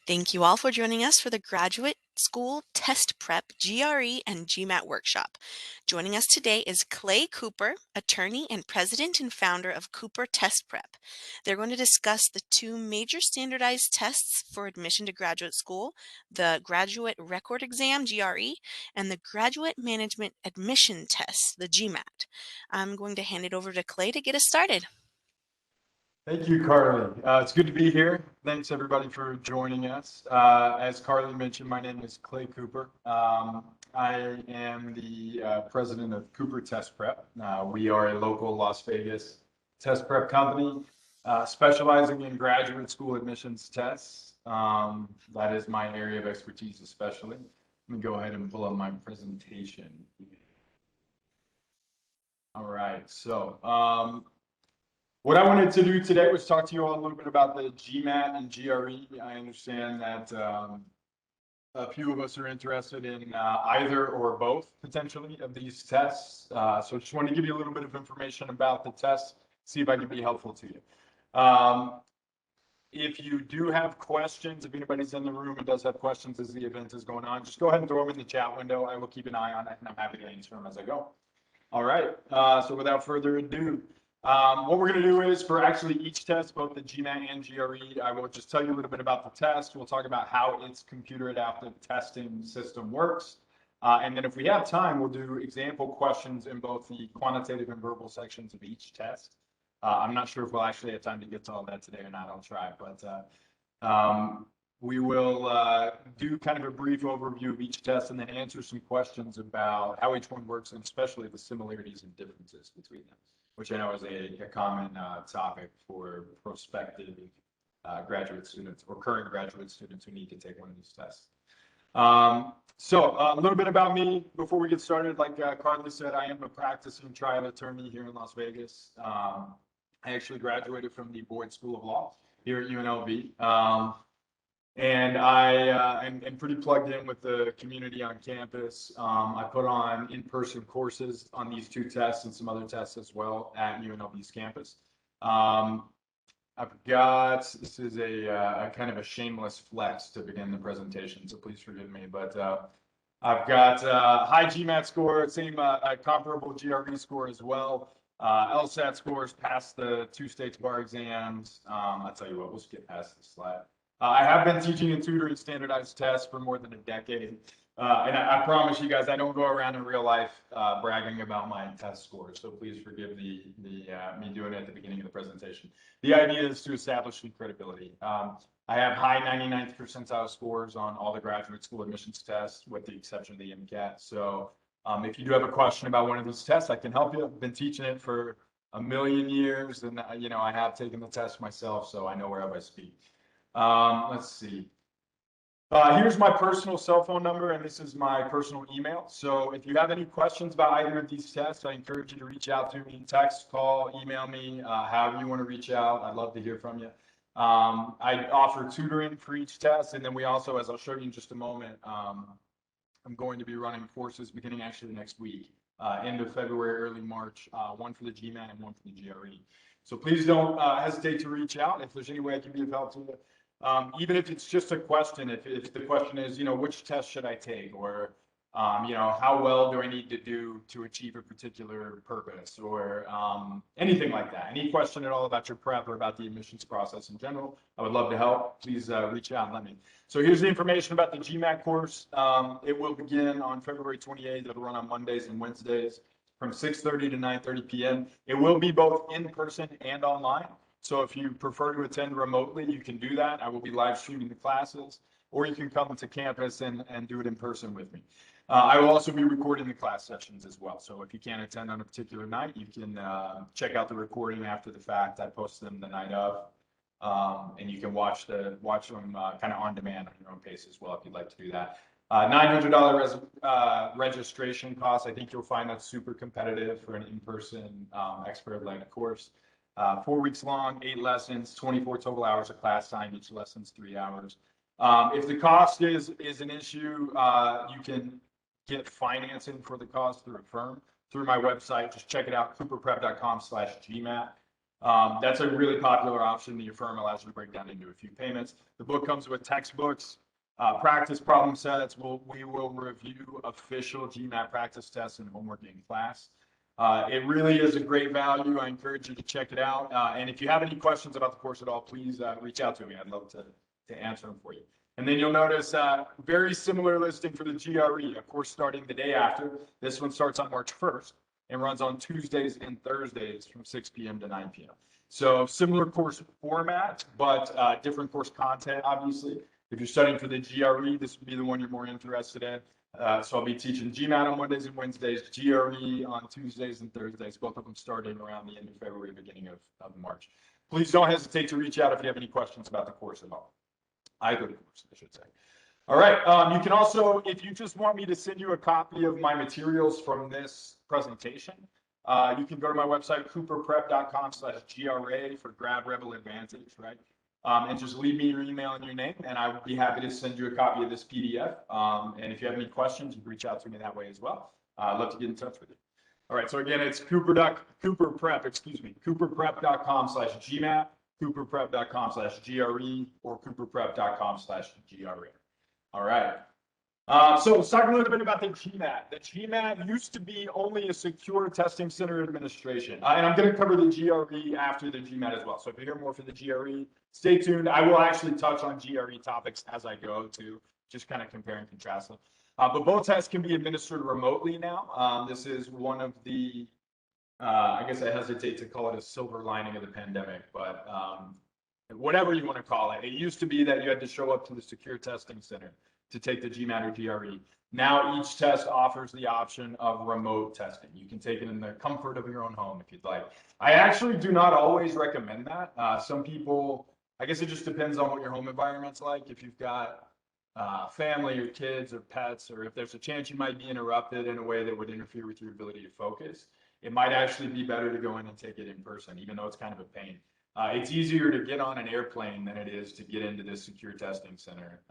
Thank you all for joining us for the Graduate School Test Prep GRE and GMAT workshop. Joining us today is Clay Cooper, attorney and president and founder of Cooper Test Prep. They're going to discuss the two major standardized tests for admission to graduate school, the Graduate Record Exam, GRE, and the Graduate Management Admission Test, the GMAT. I'm going to hand it over to Clay to get us started. Thank you, Carly. It's good to be here. Thanks, everybody, for joining us. As Carly mentioned, my name is Clay Cooper. I am the president of Cooper Test Prep. We are a local Las Vegas test prep company specializing in graduate school admissions tests. That is my area of expertise, especially. Let me go ahead and pull up my presentation. All right, so what I wanted to do today was talk to you all a little bit about the GMAT and GRE. I understand that a few of us are interested in either or both, potentially, of these tests. So I just wanted to give you a little bit of information about the tests, see if I can be helpful to you. If you do have questions, if anybody's in the room and does have questions as the event is going on, just go ahead and throw them in the chat window. I will keep an eye on it, and I'm happy to answer them as I go. All right, so without further ado, what we're going to do is for actually each test, both the GMAT and GRE, I will just tell you a little bit about the test. We'll talk about how its computer adaptive testing system works. And then if we have time, we'll do example questions in both the quantitative and verbal sections of each test. I'm not sure if we'll actually have time to get to all that today or not. I'll try, but we will do kind of a brief overview of each test and then answer some questions about how each one works and especially the similarities and differences between them, which I know is a common topic for prospective graduate students or current graduate students who need to take one of these tests. So a little bit about me before we get started. Like Carly said, I am a practicing trial attorney here in Las Vegas. I actually graduated from the Boyd School of Law here at UNLV. And I am pretty plugged in with the community on campus. I put on in-person courses on these two tests and some other tests as well at UNLV's campus. I've got, this is a kind of a shameless flex to begin the presentation, so please forgive me, but I've got high GMAT score, same comparable GRE score as well. LSAT scores past the two states bar exams. I'll tell you what, we'll skip past this slide. I have been teaching and tutoring standardized tests for more than a decade. And I promise you guys, I don't go around in real life bragging about my test scores. So please forgive me doing it at the beginning of the presentation. The idea is to establish some credibility. I have high 99th percentile scores on all the graduate school admissions tests, with the exception of the MCAT. So if you do have a question about one of these tests, I can help you. I've been teaching it for a million years, and I have taken the test myself, so I know wherever I speak. Let's see. Here's my personal cell phone number, and this is my personal email. So if you have any questions about either of these tests, I encourage you to reach out to me, text, call, email me, however you want to reach out. I'd love to hear from you. I offer tutoring for each test, and then we also, as I'll show you in just a moment, I'm going to be running courses beginning actually next week, end of February, early March, one for the GMAT and one for the GRE. So please don't hesitate to reach out if there's any way I can be of help to you. Even if it's just a question, if the question is, which test should I take, or, how well do I need to do to achieve a particular purpose, or anything like that. Any question at all about your prep or about the admissions process in general, I would love to help. Please reach out and let me. So here's the information about the GMAT course. It will begin on February 28th. It'll run on Mondays and Wednesdays from 6:30 to 9:30 p.m. It will be both in person and online. So if you prefer to attend remotely, you can do that. I will be live streaming the classes, or you can come to campus and do it in person with me. I will also be recording the class sessions as well. So if you can't attend on a particular night, you can check out the recording after the fact. I post them the night of, and you can watch them kind of on demand on your own pace as well if you'd like to do that. $900 registration cost. I think you'll find that super competitive for an in-person expert-led course. 4 weeks long, 8 lessons, 24 total hours of class time. Each lesson's 3 hours. If the cost is an issue, you can get financing for the cost through a firm, through my website. Just check it out, cooperprep.com/GMAT. That's a really popular option. The Affirm allows you to break down into a few payments. The book comes with textbooks, practice problem sets. We will review official GMAT practice tests and homework in class. It really is a great value. I encourage you to check it out. And if you have any questions about the course at all, please reach out to me. I'd love to answer them for you. And then you'll notice very similar listing for the GRE, of course, starting the day after. This one starts on March 1st and runs on Tuesdays and Thursdays from 6 p.m. to 9 p.m. So similar course format, but different course content, obviously. If you're studying for the GRE, this would be the one you're more interested in. So I'll be teaching GMAT on Mondays and Wednesdays, GRE on Tuesdays and Thursdays, both of them starting around the end of February, beginning of March. Please don't hesitate to reach out if you have any questions about the course at all. Either course, I should say. All right. You can also, if you just want me to send you a copy of my materials from this presentation, you can go to my website, cooperprep.com/GRA for Grad Rebel Advantage, right? And just leave me your email and your name, and I would be happy to send you a copy of this PDF. And if you have any questions, you can reach out to me that way as well. I'd love to get in touch with you. All right. So again, it's cooperprep.com/GMAT. cooperprep.com/GRE or cooperprep.com/GRE. All right. So let's talk a little bit about the GMAT. The GMAT used to be only a secure testing center administration. And I'm going to cover the GRE after the GMAT as well. So if you hear more for the GRE, stay tuned. I will actually touch on GRE topics as I go to just kind of compare and contrast them. But both tests can be administered remotely now. This is one of the I guess I hesitate to call it a silver lining of the pandemic, but whatever you want to call it. It used to be that you had to show up to the secure testing center to take the GMAT or GRE. Now each test offers the option of remote testing. You can take it in the comfort of your own home if you'd like. I actually do not always recommend that. Some people, I guess it just depends on what your home environment's like. If you've got family or kids or pets, or if there's a chance you might be interrupted in a way that would interfere with your ability to focus, it might actually be better to go in and take it in person, even though it's kind of a pain. It's easier to get on an airplane than it is to get into this secure testing center.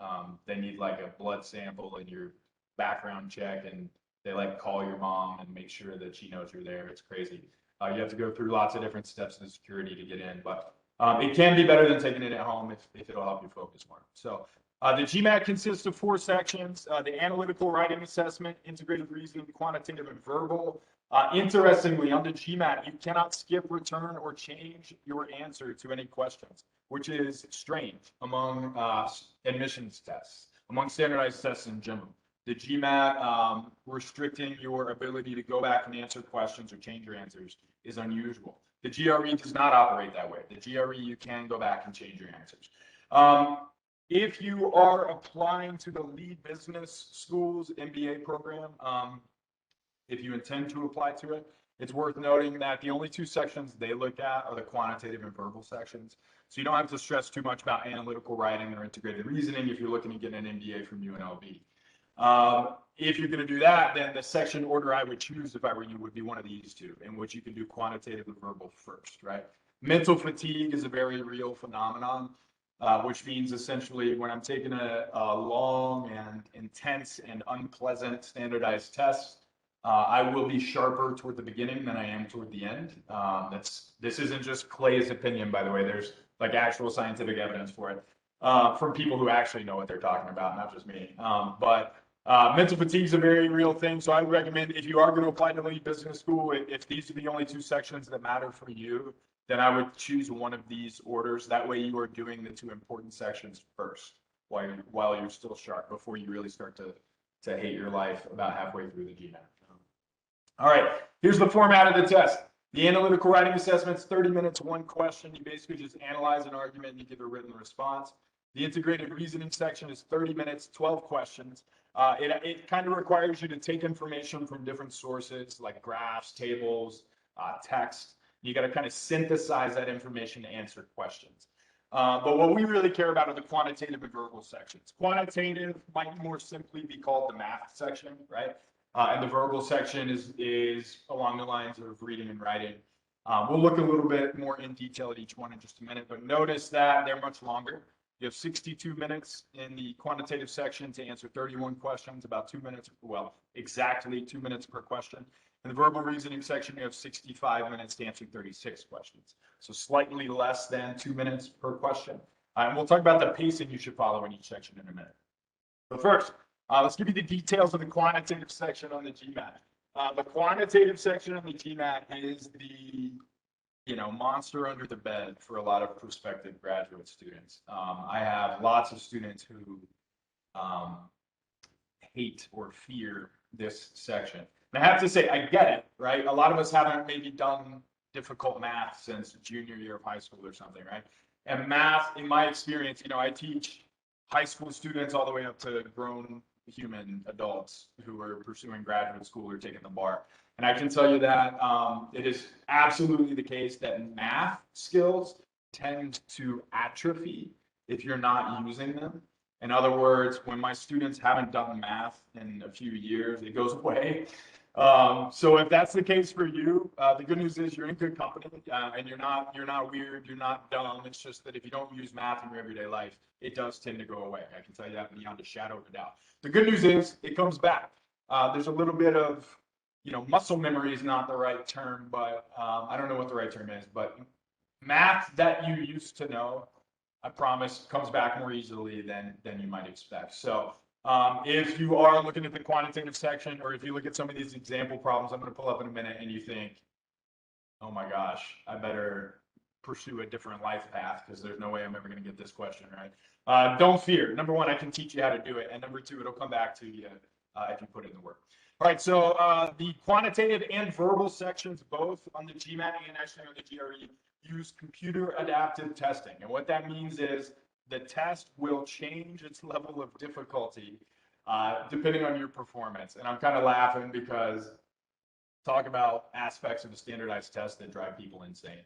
They need like a blood sample and your background check, and they like call your mom and make sure that she knows you're there. It's crazy. You have to go through lots of different steps in security to get in, but it can be better than taking it at home if it'll help you focus more. So the GMAT consists of 4 sections: the analytical writing assessment, integrated reasoning, quantitative, and verbal. Interestingly, on the GMAT, you cannot skip, return, or change your answer to any questions, which is strange among admissions tests, among standardized tests in general. The GMAT restricting your ability to go back and answer questions or change your answers is unusual. The GRE does not operate that way. The GRE, you can go back and change your answers. If you are applying to the Lead Business School's MBA program, if you intend to apply to it, it's worth noting that the only 2 sections they look at are the quantitative and verbal sections. So you don't have to stress too much about analytical writing or integrated reasoning if you're looking to get an MBA from UNLV. If you're going to do that, then the section order I would choose if I were you would be one of these 2, in which you can do quantitative and verbal first, right? Mental fatigue is a very real phenomenon, which means essentially when I'm taking a long and intense and unpleasant standardized test, I will be sharper toward the beginning than I am toward the end. This isn't just Clay's opinion, by the way. There's like actual scientific evidence for it from people who actually know what they're talking about, not just me. But mental fatigue is a very real thing. So I would recommend if you are going to apply to Lead Business School, if these are the only 2 sections that matter for you, then I would choose one of these orders. That way you are doing the 2 important sections first while you're still sharp before you really start to hate your life about halfway through the GMAT. All right, here's the format of the test. The analytical writing assessment's 30 minutes, 1 question. You basically just analyze an argument and you give a written response. The integrated reasoning section is 30 minutes, 12 questions. It kind of requires you to take information from different sources like graphs, tables, text. You got to kind of synthesize that information to answer questions. But what we really care about are the quantitative and verbal sections. Quantitative might more simply be called the math section, right? And the verbal section is along the lines of reading and writing. We'll look a little bit more in detail at each one in just a minute, but notice that they're much longer. You have 62 minutes in the quantitative section to answer 31 questions, about 2 minutes, well, exactly 2 minutes per question. In the verbal reasoning section, you have 65 minutes to answer 36 questions. So slightly less than 2 minutes per question. And we'll talk about the pacing you should follow in each section in a minute. But first, let's give you the details of the quantitative section on the GMAT. The quantitative section on the GMAT is the monster under the bed for a lot of prospective graduate students. I have lots of students who hate or fear this section. And I have to say, I get it, right? A lot of us haven't maybe done difficult math since junior year of high school or something, right? And math, in my experience, I teach high school students all the way up to grown human adults who are pursuing graduate school or taking the bar. And I can tell you that it is absolutely the case that math skills tend to atrophy if you're not using them. In other words, when my students haven't done math in a few years, it goes away. So if that's the case for you, the good news is you're in good company, and you're not weird, you're not dumb. It's just that if you don't use math in your everyday life, it does tend to go away. I can tell you that beyond a shadow of a doubt. The good news is it comes back. There's a little bit of, muscle memory is not the right term, but I don't know what the right term is, but math that you used to know, I promise, comes back more easily than you might expect. So if you are looking at the quantitative section, or if you look at some of these example problems I'm going to pull up in a minute and you think, oh my gosh, I better pursue a different life path because there's no way I'm ever going to get this question right. Don't fear. Number one, I can teach you how to do it. And number two, it'll come back to you if you put in the work. All right, so the quantitative and verbal sections, both on the GMAT and actually on the GRE, use computer adaptive testing. And what that means is the test will change its level of difficulty depending on your performance. And I'm kind of laughing because talk about aspects of a standardized test that drive people insane.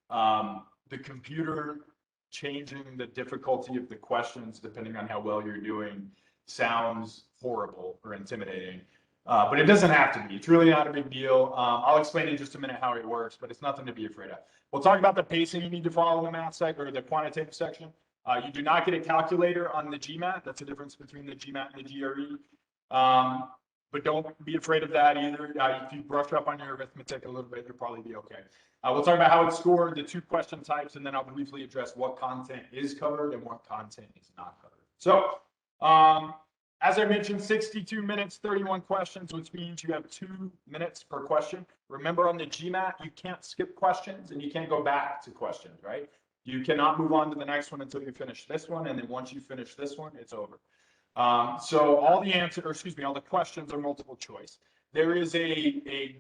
The computer changing the difficulty of the questions depending on how well you're doing sounds horrible or intimidating. But it doesn't have to be. It's really not a big deal. I'll explain in just a minute how it works, but it's nothing to be afraid of. We'll talk about the pacing you need to follow in the math section or the quantitative section. You do not get a calculator on the GMAT. That's the difference between the GMAT and the GRE. But don't be afraid of that either. If you brush up on your arithmetic a little bit, you'll probably be okay. We'll talk about how it's scored, the 2 question types, and then I'll briefly address what content is covered and what content is not covered. So, as I mentioned, 62 minutes, 31 questions, which means you have 2 minutes per question. Remember, on the GMAT, you can't skip questions and you can't go back to questions, right? You cannot move on to the next one until you finish this one, and then once you finish this one, it's over. So all the questions are multiple choice. There is a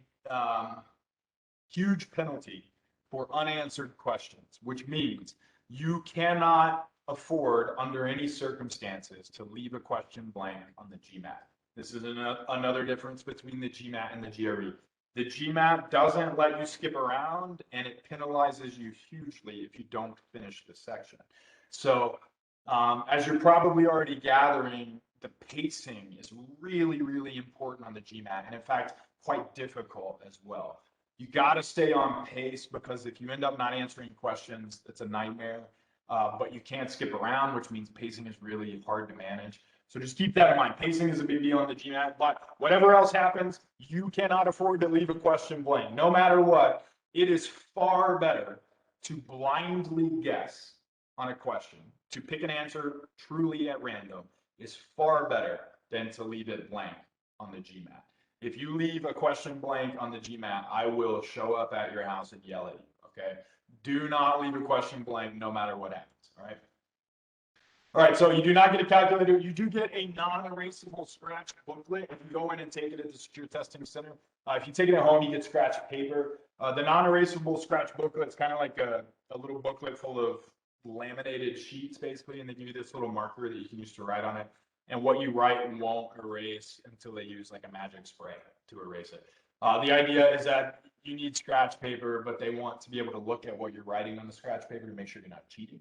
huge penalty for unanswered questions, which means you cannot afford under any circumstances to leave a question blank on the GMAT. This is another difference between the GMAT and the GRE. The GMAT doesn't let you skip around, and it penalizes you hugely if you don't finish the section. So as you're probably already gathering, the pacing is really, really important on the GMAT, and in fact, quite difficult as well. You got to stay on pace because if you end up not answering questions, it's a nightmare. But you can't skip around, which means pacing is really hard to manage. So just keep that in mind. Pacing is a big deal on the GMAT, but whatever else happens, you cannot afford to leave a question blank. No matter what, it is far better to blindly guess on a question. To pick an answer truly at random is far better than to leave it blank on the GMAT. If you leave a question blank on the GMAT, I will show up at your house and yell at you, okay? Do not leave a question blank no matter what happens, all right? All right, so you do not get a calculator. You do get a non-erasable scratch booklet if you go in and take it at the Secure Testing Center. If you take it at home, you get scratch paper. The non-erasable scratch booklet is kind of like a little booklet full of laminated sheets, basically, and they give you this little marker that you can use to write on it. And what you write won't erase until they use like a magic spray to erase it. The idea is that you need scratch paper, but they want to be able to look at what you're writing on the scratch paper to make sure you're not cheating.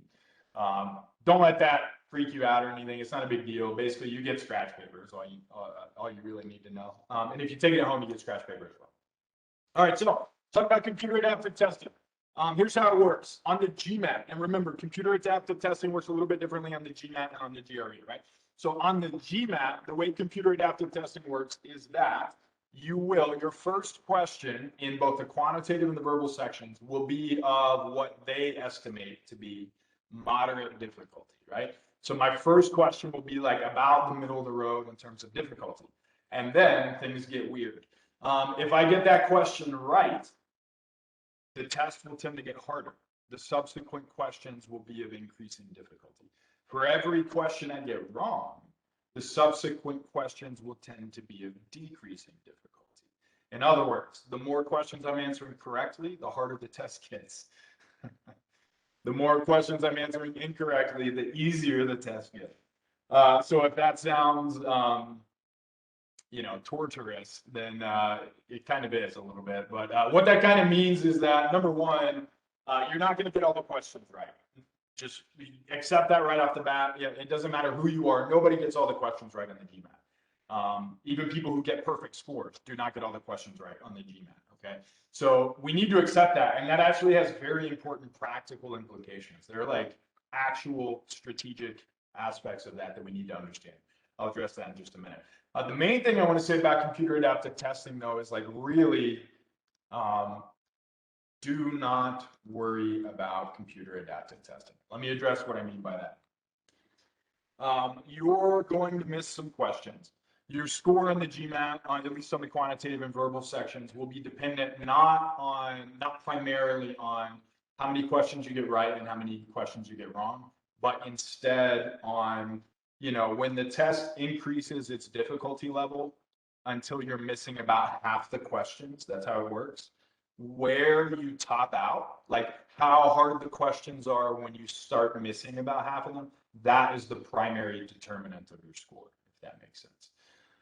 Don't let that freak you out or anything. It's not a big deal. Basically, you get scratch paper is all you really need to know. And if you take it at home, you get scratch paper as well. All right, so talk about computer adaptive testing. Here's how it works on the GMAT. And remember, computer adaptive testing works a little bit differently on the GMAT and on the GRE, right? So on the GMAT, the way computer adaptive testing works is that your first question in both the quantitative and the verbal sections will be of what they estimate to be moderate difficulty, right? So my first question will be like about the middle of the road in terms of difficulty. And then things get weird. If I get that question right, the test will tend to get harder. The subsequent questions will be of increasing difficulty. For every question I get wrong, the subsequent questions will tend to be of decreasing difficulty. In other words, the more questions I'm answering correctly, the harder the test gets. The more questions I'm answering incorrectly, the easier the test gets. So if that sounds, torturous, then it kind of is a little bit. But what that kind of means is that, number one, you're not going to get all the questions right. Just accept that right off the bat. Yeah, it doesn't matter who you are. Nobody gets all the questions right on the GMAT. Even people who get perfect scores do not get all the questions right on the GMAT. Okay, so we need to accept that, and that actually has very important practical implications. There are like actual strategic aspects of that we need to understand. I'll address that in just a minute. The main thing I want to say about computer adaptive testing, though, is like really do not worry about computer adaptive testing. Let me address what I mean by that. You're going to miss some questions. Your score on the GMAT, at least on the quantitative and verbal sections, will be dependent not primarily on how many questions you get right and how many questions you get wrong, but instead on, when the test increases its difficulty level until you're missing about half the questions, that's how it works. Where you top out, like how hard the questions are when you start missing about half of them, that is the primary determinant of your score, if that makes sense.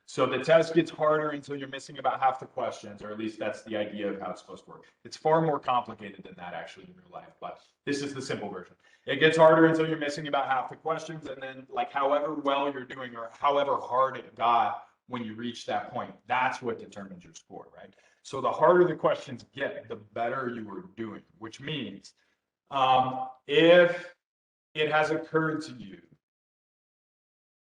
So the test gets harder until you're missing about half the questions, or at least that's the idea of how it's supposed to work. It's far more complicated than that actually in real life, but this is the simple version. It gets harder until you're missing about half the questions, and then like however well you're doing or however hard it got when you reach that point, that's what determines your score, right? So the harder the questions get, the better you are doing, which means if it has occurred to you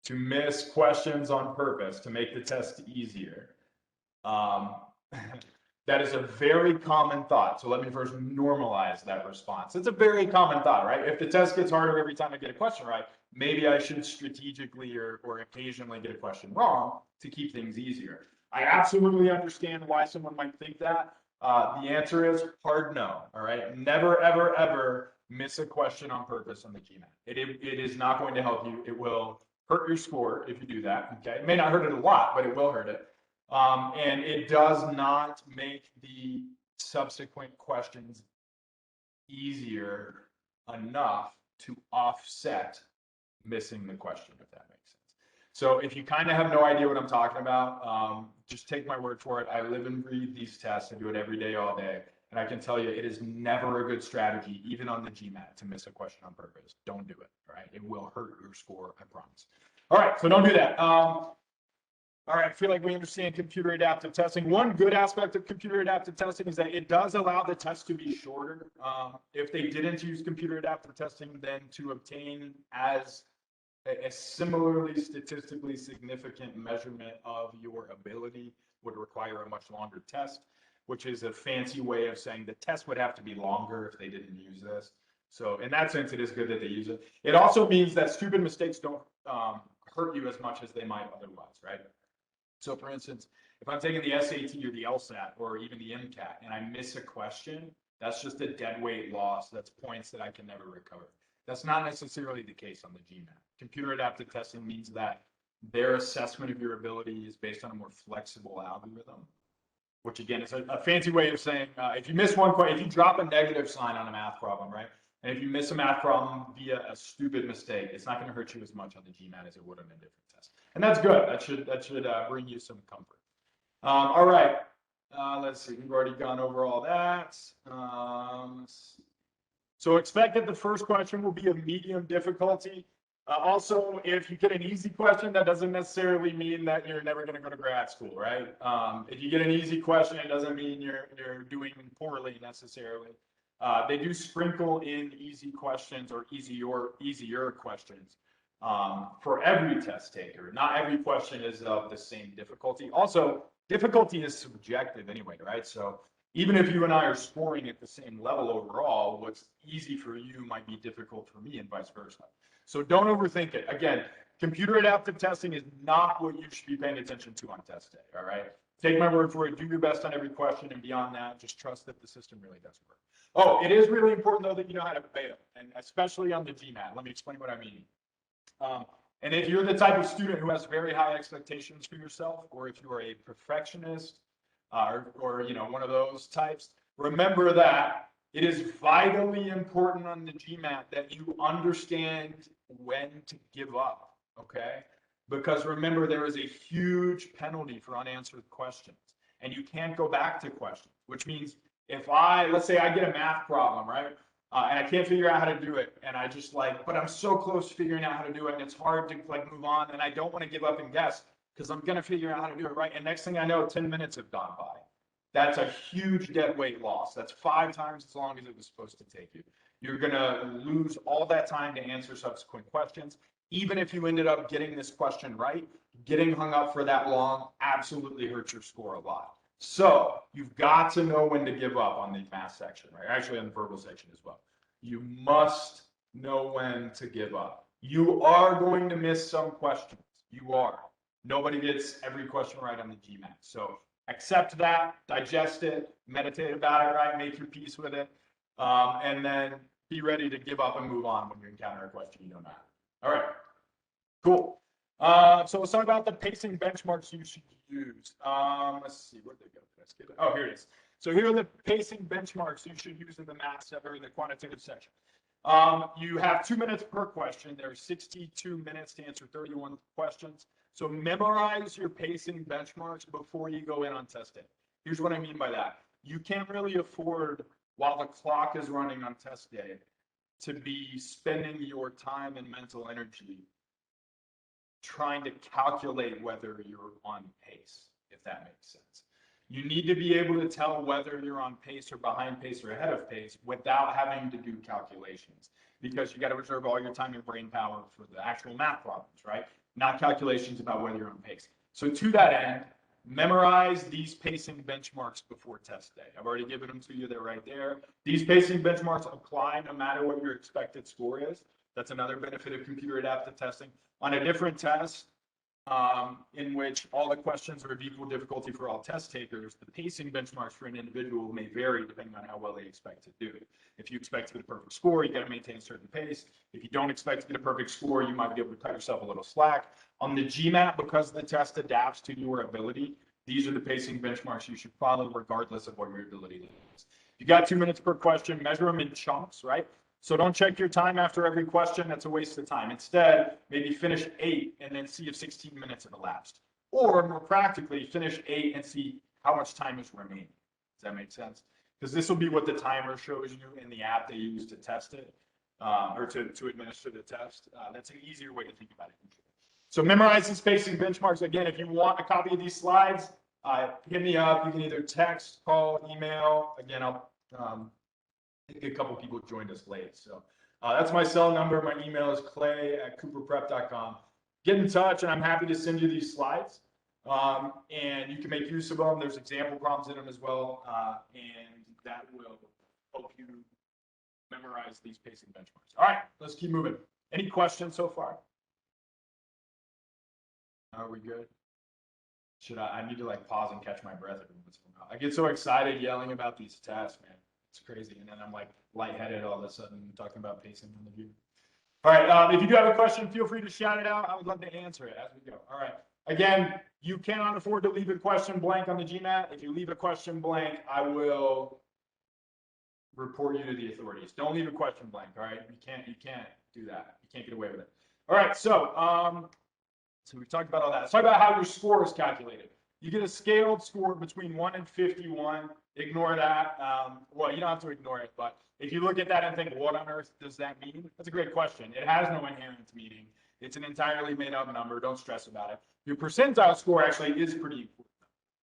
to miss questions on purpose to make the test easier, that is a very common thought. So let me first normalize that response. It's a very common thought, right? If the test gets harder every time I get a question right, maybe I should strategically or occasionally get a question wrong to keep things easier. I absolutely understand why someone might think that. The answer is hard no, all right? Never, ever, ever miss a question on purpose on the GMAT. It is not going to help you. It will hurt your score if you do that, okay? It may not hurt it a lot, but it will hurt it. And it does not make the subsequent questions easier enough to offset missing the question, if that makes sense. So if you kind of have no idea what I'm talking about, just take my word for it. I live and breathe these tests. I do it every day, all day. And I can tell you, it is never a good strategy, even on the GMAT, to miss a question on purpose. Don't do it, all right? It will hurt your score, I promise. All right, so don't do that. All right, I feel like we understand computer adaptive testing. One good aspect of computer adaptive testing is that it does allow the test to be shorter. If they didn't use computer adaptive testing, then to obtain as a similarly statistically significant measurement of your ability would require a much longer test, which is a fancy way of saying the test would have to be longer if they didn't use this. So in that sense, it is good that they use it. It also means that stupid mistakes don't hurt you as much as they might otherwise, right? So for instance, if I'm taking the SAT or the LSAT or even the MCAT and I miss a question, that's just a dead weight loss. That's points that I can never recover. That's not necessarily the case on the GMAT. Computer adaptive testing means that their assessment of your ability is based on a more flexible algorithm, which again is a fancy way of saying if you miss one question, if you drop a negative sign on a math problem, right? And if you miss a math problem via a stupid mistake, it's not going to hurt you as much on the GMAT as it would on a different test. And that's good. That should bring you some comfort. All right. Let's see. We've already gone over all that. So expect that the first question will be of medium difficulty. Also, if you get an easy question, that doesn't necessarily mean that you're never going to go to grad school, right? If you get an easy question, it doesn't mean you're doing poorly necessarily. They do sprinkle in easy questions or easier questions for every test taker. Not every question is of the same difficulty. Also, difficulty is subjective anyway, right? So even if you and I are scoring at the same level overall, what's easy for you might be difficult for me and vice versa. So don't overthink it. Again, computer adaptive testing is not what you should be paying attention to on test day, all right? Take my word for it. Do your best on every question, and beyond that, just trust that the system really does work. Oh, it is really important, though, that you know how to fail, and especially on the GMAT. Let me explain what I mean. And if you're the type of student who has very high expectations for yourself, or if you are a perfectionist, or you know, one of those types, remember that it is vitally important on the GMAT that you understand when to give up, okay? Because remember, there is a huge penalty for unanswered questions, and you can't go back to questions, which means if let's say I get a math problem, right? And I can't figure out how to do it. And I just but I'm so close to figuring out how to do it. And it's hard to move on. And I don't want to give up and guess because I'm going to figure out how to do it, right? And next thing I know, 10 minutes have gone by. That's a huge dead weight loss. That's 5 times as long as it was supposed to take you. You're going to lose all that time to answer subsequent questions. Even if you ended up getting this question right, getting hung up for that long absolutely hurts your score a lot. So you've got to know when to give up on the math section, right? Actually on the verbal section as well. You must know when to give up. You are going to miss some questions. You are. Nobody gets every question right on the GMAT. So accept that, digest it, meditate about it, right? Make your peace with it. And then be ready to give up and move on when you encounter a question you don't know. All right, cool. So let's talk about the pacing benchmarks you should use. Let's see, where'd they go? Did I skip it? Oh, here it is. So here are the pacing benchmarks you should use in the math or in the quantitative section. You have 2 minutes per question. There are 62 minutes to answer 31 questions. So memorize your pacing benchmarks before you go in on test day. Here's what I mean by that. You can't really afford, while the clock is running on test day, to be spending your time and mental energy trying to calculate whether you're on pace, if that makes sense. You need to be able to tell whether you're on pace or behind pace or ahead of pace without having to do calculations, because you got to reserve all your time and brain power for the actual math problems, right? Not calculations about whether you're on pace. So to that end, memorize these pacing benchmarks before test day. I've already given them to you. They're right there. These pacing benchmarks apply no matter what your expected score is. That's another benefit of computer adaptive testing. On a different test, in which all the questions are of equal difficulty for all test takers, the pacing benchmarks for an individual may vary depending on how well they expect to do. If you expect to get a perfect score, you got to maintain a certain pace. If you don't expect to get a perfect score, you might be able to cut yourself a little slack. On the GMAT, because the test adapts to your ability, these are the pacing benchmarks you should follow regardless of what your ability is. You got 2 minutes per question, measure them in chunks, right? So don't check your time after every question. That's a waste of time. Instead, maybe finish 8 and then see if 16 minutes have elapsed. Or more practically, finish 8 and see how much time is remaining. Does that make sense? Because this will be what the timer shows you in the app they use to test it, or to administer the test. That's an easier way to think about it. So memorize these pacing benchmarks. Again, if you want a copy of these slides, hit me up. You can either text, call, email. Again, I think a couple people joined us late. So that's my cell number. My email is clay@cooperprep.com. Get in touch, and I'm happy to send you these slides. And you can make use of them. There's example problems in them as well. And that will help you memorize these pacing benchmarks. All right, let's keep moving. Any questions so far? Are we good? I need to pause and catch my breath every once in a while. I get so excited yelling about these tests, man. It's crazy. And then I'm lightheaded all of a sudden talking about pacing on the view. All right. If you do have a question, feel free to shout it out. I would love to answer it as we go. All right. Again, you cannot afford to leave a question blank on the GMAT. If you leave a question blank, I will report you to the authorities. Don't leave a question blank. All right. You can't do that. You can't get away with it. All right. So we've talked about all that. Let's talk about how your score is calculated. You get a scaled score between 1 and 51. Ignore that. Well, you don't have to ignore it, but if you look at that and think, what on earth does that mean? That's a great question. It has no inherent meaning. It's an entirely made up number. Don't stress about it. Your percentile score actually is pretty important.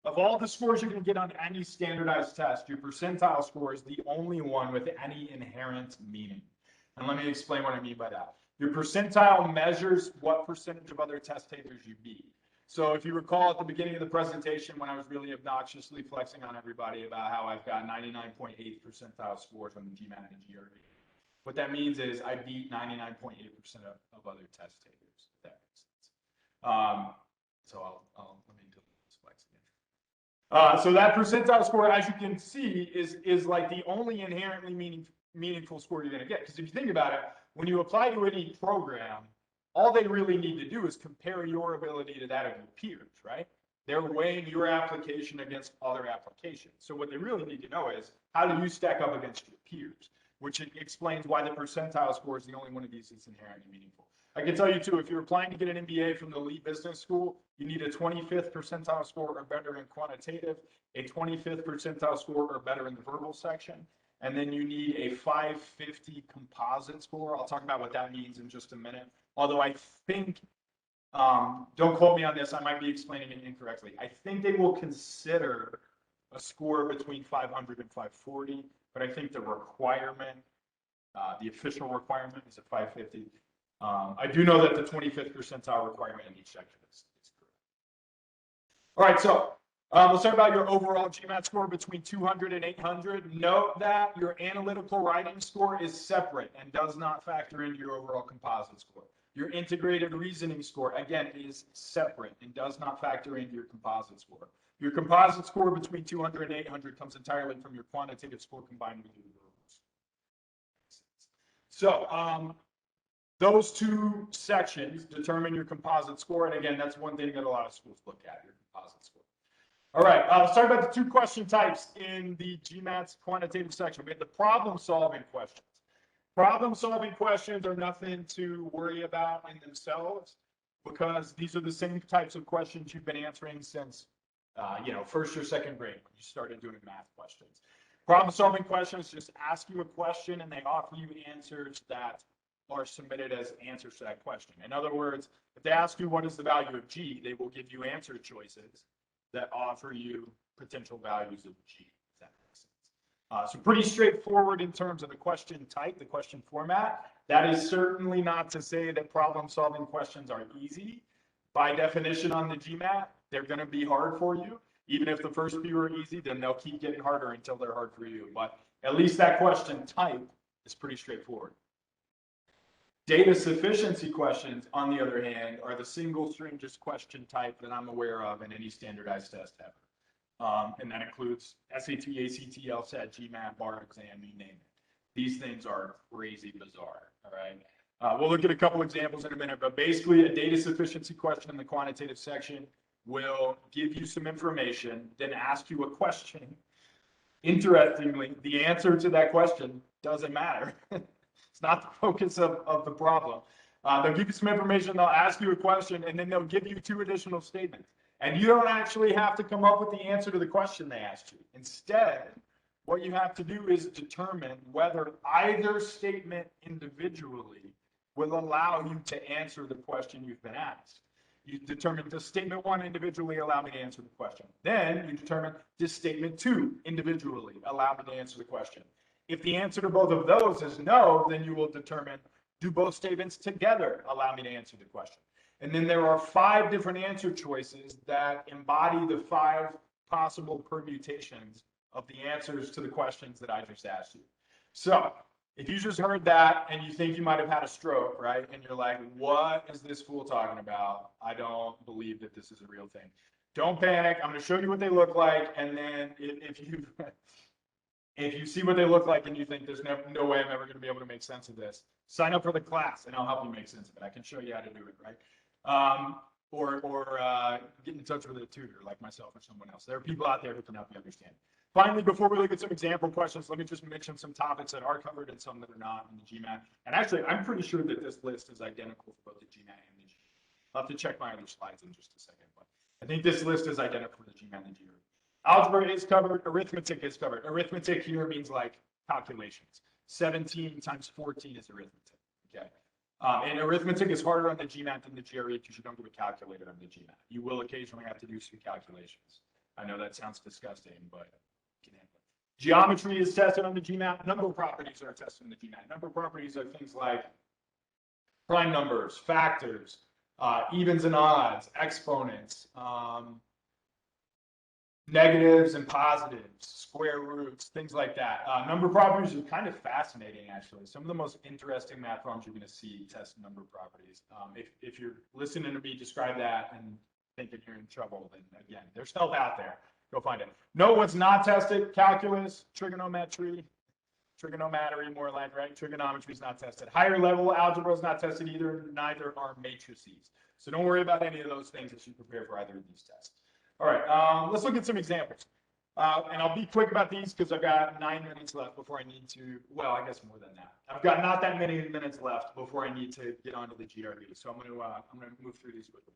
Of all the scores you can get on any standardized test, your percentile score is the only one with any inherent meaning. And let me explain what I mean by that. Your percentile measures what percentage of other test takers you beat. So if you recall at the beginning of the presentation when I was really obnoxiously flexing on everybody about how I've got 99.8 percentile scores on the GMAT and the GRE, what that means is I beat 99.8% of other test takers, if that makes sense. So let me do this flex again. So that percentile score, as you can see, is like the only inherently meaningful score you're going to get. Because if you think about it, when you apply to any program, all they really need to do is compare your ability to that of your peers, right? They're weighing your application against other applications. So what they really need to know is, how do you stack up against your peers? Which explains why the percentile score is the only one of these that's inherently meaningful. I can tell you too, if you're applying to get an MBA from the elite business school, you need a 25th percentile score or better in quantitative, a 25th percentile score or better in the verbal section, and then you need a 550 composite score. I'll talk about what that means in just a minute. Although I think, don't quote me on this, I might be explaining it incorrectly. I think they will consider a score between 500 and 540, but I think the requirement, the official requirement is at 550. I do know that the 25th percentile requirement in each section is correct. All right, so let's talk about your overall GMAT score between 200 and 800. Note that your analytical writing score is separate and does not factor into your overall composite score. Your integrated reasoning score, again, is separate and does not factor into your composite score. Your composite score between 200 and 800 comes entirely from your quantitative score combined with your verbals. So those two sections determine your composite score. And again, that's one thing that a lot of schools look at, your composite score. All right, let's talk about the two question types in the GMAT's quantitative section. We have the problem-solving questions. Problem-solving questions are nothing to worry about in themselves because these are the same types of questions you've been answering since, first or second grade when you started doing math questions. Problem-solving questions just ask you a question and they offer you answers that are submitted as answers to that question. In other words, if they ask you what is the value of G, they will give you answer choices that offer you potential values of G, if that makes sense. So pretty straightforward in terms of the question type, the question format. That is certainly not to say that problem-solving questions are easy. By definition on the GMAT, they're going to be hard for you. Even if the first few are easy, then they'll keep getting harder until they're hard for you. But at least that question type is pretty straightforward. Data sufficiency questions, on the other hand, are the single strangest question type that I'm aware of in any standardized test ever. And that includes SAT, ACT, LSAT, GMAT, bar exam, you name it. These things are crazy bizarre, all right? We'll look at a couple examples in a minute, but basically a data sufficiency question in the quantitative section will give you some information, then ask you a question. Interestingly, the answer to that question doesn't matter. It's not the focus of the problem. They'll give you some information, they'll ask you a question, and then they'll give you two additional statements. And you don't actually have to come up with the answer to the question they asked you. Instead, what you have to do is determine whether either statement individually will allow you to answer the question you've been asked. You determine, does statement one individually allow me to answer the question? Then you determine, does statement two individually allow me to answer the question? If the answer to both of those is no, then you will determine, do both statements together allow me to answer the question? And then there are 5 different answer choices that embody the 5 possible permutations of the answers to the questions that I just asked you. So if you just heard that and you think you might have had a stroke, right? And you're like, what is this fool talking about? I don't believe that this is a real thing. Don't panic. I'm going to show you what they look like. And then if you see what they look like and you think there's no way I'm ever going to be able to make sense of this, sign up for the class and I'll help you make sense of it. I can show you how to do it, right? Or get in touch with a tutor like myself or someone else. There are people out there who can help you understand. Finally, before we look at some example questions, let me just mention some topics that are covered and some that are not in the GMAT. And actually, I'm pretty sure that this list is identical for both the GMAT and the GRE. I'll have to check my other slides in just a second, but I think this list is identical for the GMAT and the GRE. Algebra is covered, arithmetic is covered. Arithmetic here means like calculations. 17 times 14 is arithmetic, okay? And arithmetic is harder on the GMAT than the GRE because you don't get a calculator on the GMAT. You will occasionally have to do some calculations. I know that sounds disgusting, but you can handle it. Geometry is tested on the GMAT. Number properties are tested on the GMAT. Number properties are things like prime numbers, factors, evens and odds, exponents, negatives and positives, square roots, things like that. Number properties are kind of fascinating, actually. Some of the most interesting math problems you're going to see test number properties. If you're listening to me describe that and thinking you're in trouble, then again, there's help out there. Go find it. Know what's not tested: calculus, trigonometry, trigonometry, more like, right? Trigonometry is not tested. Higher level algebra is not tested either. Neither are matrices. So don't worry about any of those things as you prepare for either of these tests. All right, let's look at some examples. And I'll be quick about these because I've got 9 minutes left before I need to, well, I guess more than that. I've got not that many minutes left before I need to get onto the GRE. So I'm gonna move through these quickly.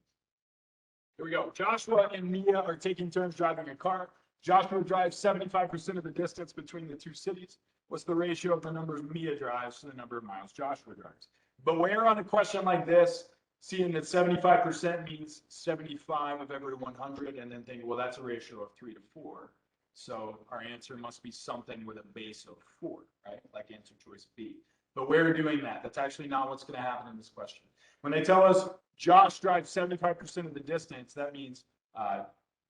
Here we go. Joshua and Mia are taking turns driving a car. Joshua drives 75% of the distance between the two cities. What's the ratio of the numbers Mia drives to the number of miles Joshua drives? Beware on a question like this, seeing that 75% means 75 of every 100, and then thinking, well, that's a ratio of 3 to 4. So our answer must be something with a base of 4, right? Like answer choice B. But we're doing that. That's actually not what's going to happen in this question. When they tell us Josh drives 75% of the distance, that means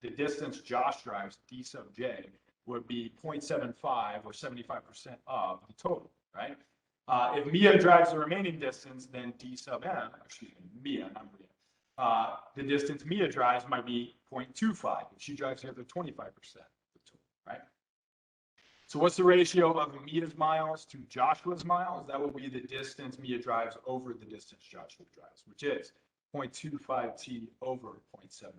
the distance Josh drives, D sub J, would be 0.75 or 75% of the total, right? If Mia drives the remaining distance, then D sub M, excuse me, Mia, not Mia, the distance Mia drives might be 0.25 if she drives the other 25% of the total, right? So what's the ratio of Mia's miles to Joshua's miles? That will be the distance Mia drives over the distance Joshua drives, which is 0.25 T over 0.75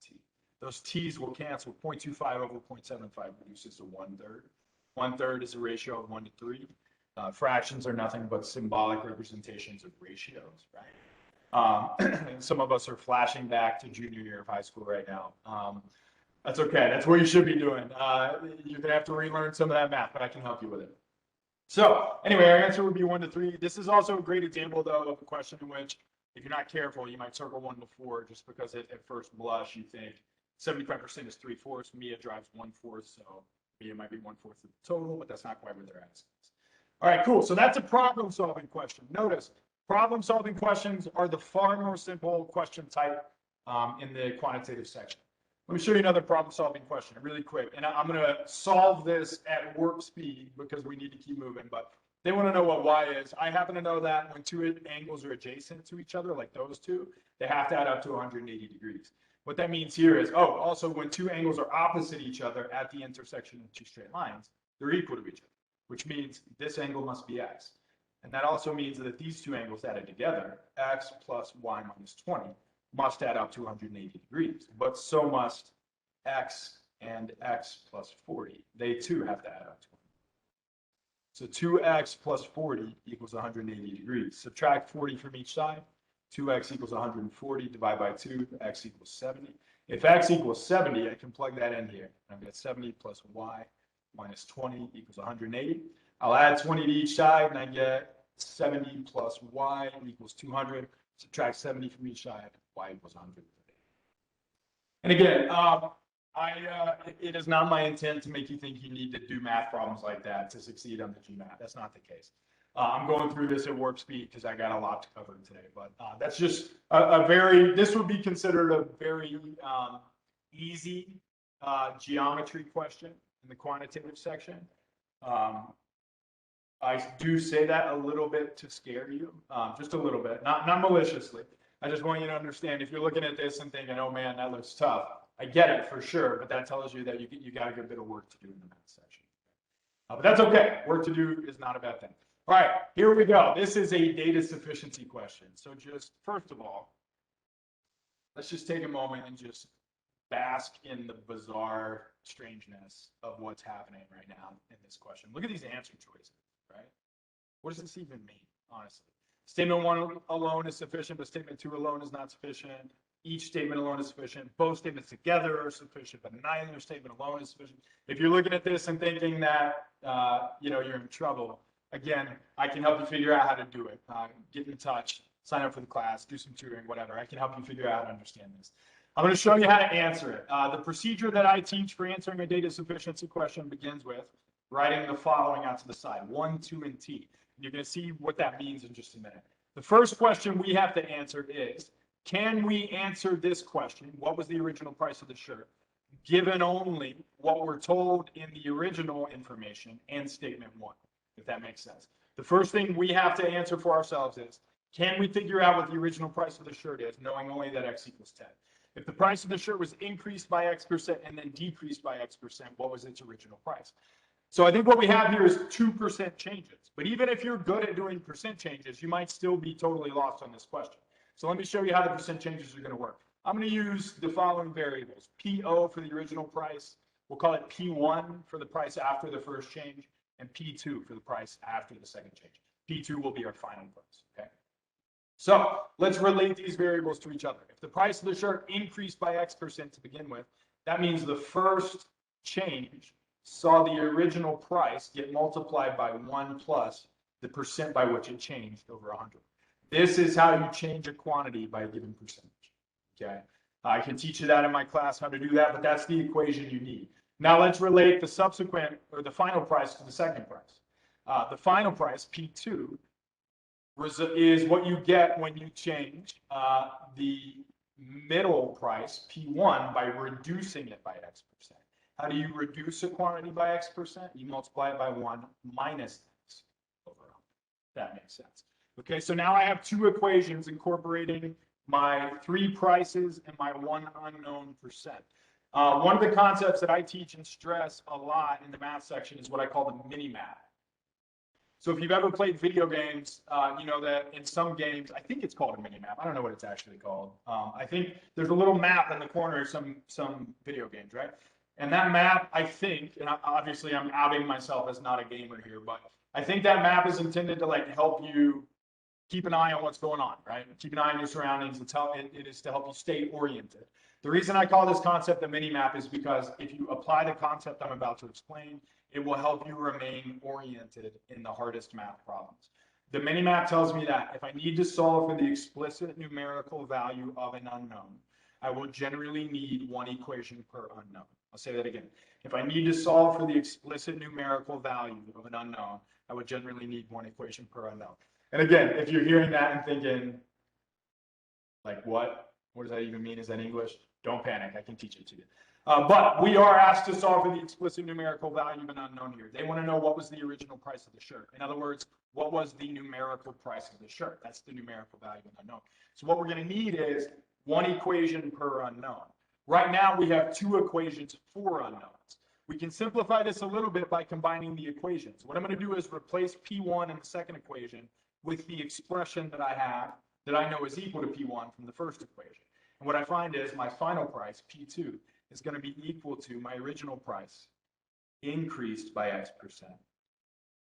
T. Those T's will cancel. 0.25 over 0.75 reduces to 1/3. 1/3 is a ratio of 1 to 3. Fractions are nothing but symbolic representations of ratios, right? Some of us are flashing back to junior year of high school right now. That's okay. That's what you should be doing. You're going to have to relearn some of that math, but I can help you with it. So anyway, our answer would be 1 to 3. This is also a great example, though, of a question in which, if you're not careful, you might circle 1 to 4 just because at first blush you think 75% is 3/4. Mia drives 1/4, so Mia might be 1/4 of the total, but that's not quite what they're asking. All right, cool. So that's a problem-solving question. Notice, problem-solving questions are the far more simple question type in the quantitative section. Let me show you another problem-solving question really quick. And I'm going to solve this at warp speed because we need to keep moving. But they want to know what y is. I happen to know that when two angles are adjacent to each other, like those two, they have to add up to 180 degrees. What that means here is, also when two angles are opposite each other at the intersection of two straight lines, they're equal to each other, which means this angle must be x. And that also means that these two angles added together, x plus y minus 20, must add up to 180 degrees. But so must x and x plus 40. They too have to add up to 180. So 2x plus 40 equals 180 degrees. Subtract 40 from each side. 2x equals 140, divide by 2, x equals 70. If x equals 70, I can plug that in here. I've got 70 plus y minus 20 equals 180. I'll add 20 to each side, and I get 70 plus y equals 200. Subtract 70 from each side, y equals 100. And again, it is not my intent to make you think you need to do math problems like that to succeed on the GMAT. That's not the case. I'm going through this at warp speed because I got a lot to cover today, but that's just this would be considered a very easy geometry question in the quantitative section. I do say that a little bit to scare you, just a little bit, not maliciously. I just want you to understand, if you're looking at this and thinking, oh man, that looks tough, I get it for sure, but that tells you that you got a good bit of work to do in the math section. But that's okay. Work to do is not a bad thing. All right, here we go. This is a data sufficiency question. So just first of all, let's just take a moment and just bask in the bizarre strangeness of what's happening right now in this question. Look at these answer choices, right? What does this even mean, honestly? Statement 1 alone is sufficient, but statement 2 alone is not sufficient. Each statement alone is sufficient. Both statements together are sufficient, but neither statement alone is sufficient. If you're looking at this and thinking that you're in trouble, again, I can help you figure out how to do it. Get in touch, sign up for the class, do some tutoring, whatever. I can help you figure out how to understand this. I'm going to show you how to answer it. The procedure that I teach for answering a data sufficiency question begins with writing the following out to the side, 1, 2, and T. You're going to see what that means in just a minute. The first question we have to answer is, can we answer this question? What was the original price of the shirt? Given only what we're told in the original information and statement 1, if that makes sense. The first thing we have to answer for ourselves is, can we figure out what the original price of the shirt is, knowing only that X equals 10? If the price of the shirt was increased by X% and then decreased by X%, what was its original price? So I think what we have here is 2% changes. But even if you're good at doing percent changes, you might still be totally lost on this question. So let me show you how the percent changes are going to work. I'm going to use the following variables. PO for the original price. We'll call it P1 for the price after the first change, and P2 for the price after the second change. P2 will be our final price. Okay. So let's relate these variables to each other. If the price of the shirt increased by X% to begin with, that means the first change saw the original price get multiplied by 1 plus the percent by which it changed over 100. This is how you change a quantity by a given percentage. Okay, I can teach you that in my class how to do that, but that's the equation you need. Now let's relate the subsequent or the final price to the second price. The final price, P2, is what you get when you change the middle price, P1, by reducing it by X%. How do you reduce a quantity by X%? You multiply it by 1 minus X over 100. That makes sense. Okay, so now I have 2 equations incorporating my 3 prices and my 1 unknown percent. One of the concepts that I teach and stress a lot in the math section is what I call the mini-map. So if you've ever played video games, you know that in some games, I think it's called a mini-map. I don't know what it's actually called. I think there's a little map in the corner of some video games, right? And that map, I think, and obviously I'm outing myself as not a gamer here, but I think that map is intended to like help you keep an eye on what's going on, right? Keep an eye on your surroundings. It is to help you stay oriented. The reason I call this concept the mini map is because if you apply the concept I'm about to explain, it will help you remain oriented in the hardest math problems. The mini map tells me that if I need to solve for the explicit numerical value of an unknown, I will generally need 1 equation per unknown. I'll say that again. If I need to solve for the explicit numerical value of an unknown, I would generally need 1 equation per unknown. And again, if you're hearing that and thinking, like, what does that even mean? Is that English? Don't panic. I can teach it to you. But we are asked to solve for the explicit numerical value of an unknown here. They want to know what was the original price of the shirt. In other words, what was the numerical price of the shirt? That's the numerical value of an unknown. So what we're going to need is 1 equation per unknown. Right now, we have 2 equations for unknowns. We can simplify this a little bit by combining the equations. What I'm going to do is replace P1 in the second equation with the expression that I have that I know is equal to P1 from the first equation. And what I find is my final price, P2, is going to be equal to my original price increased by X%,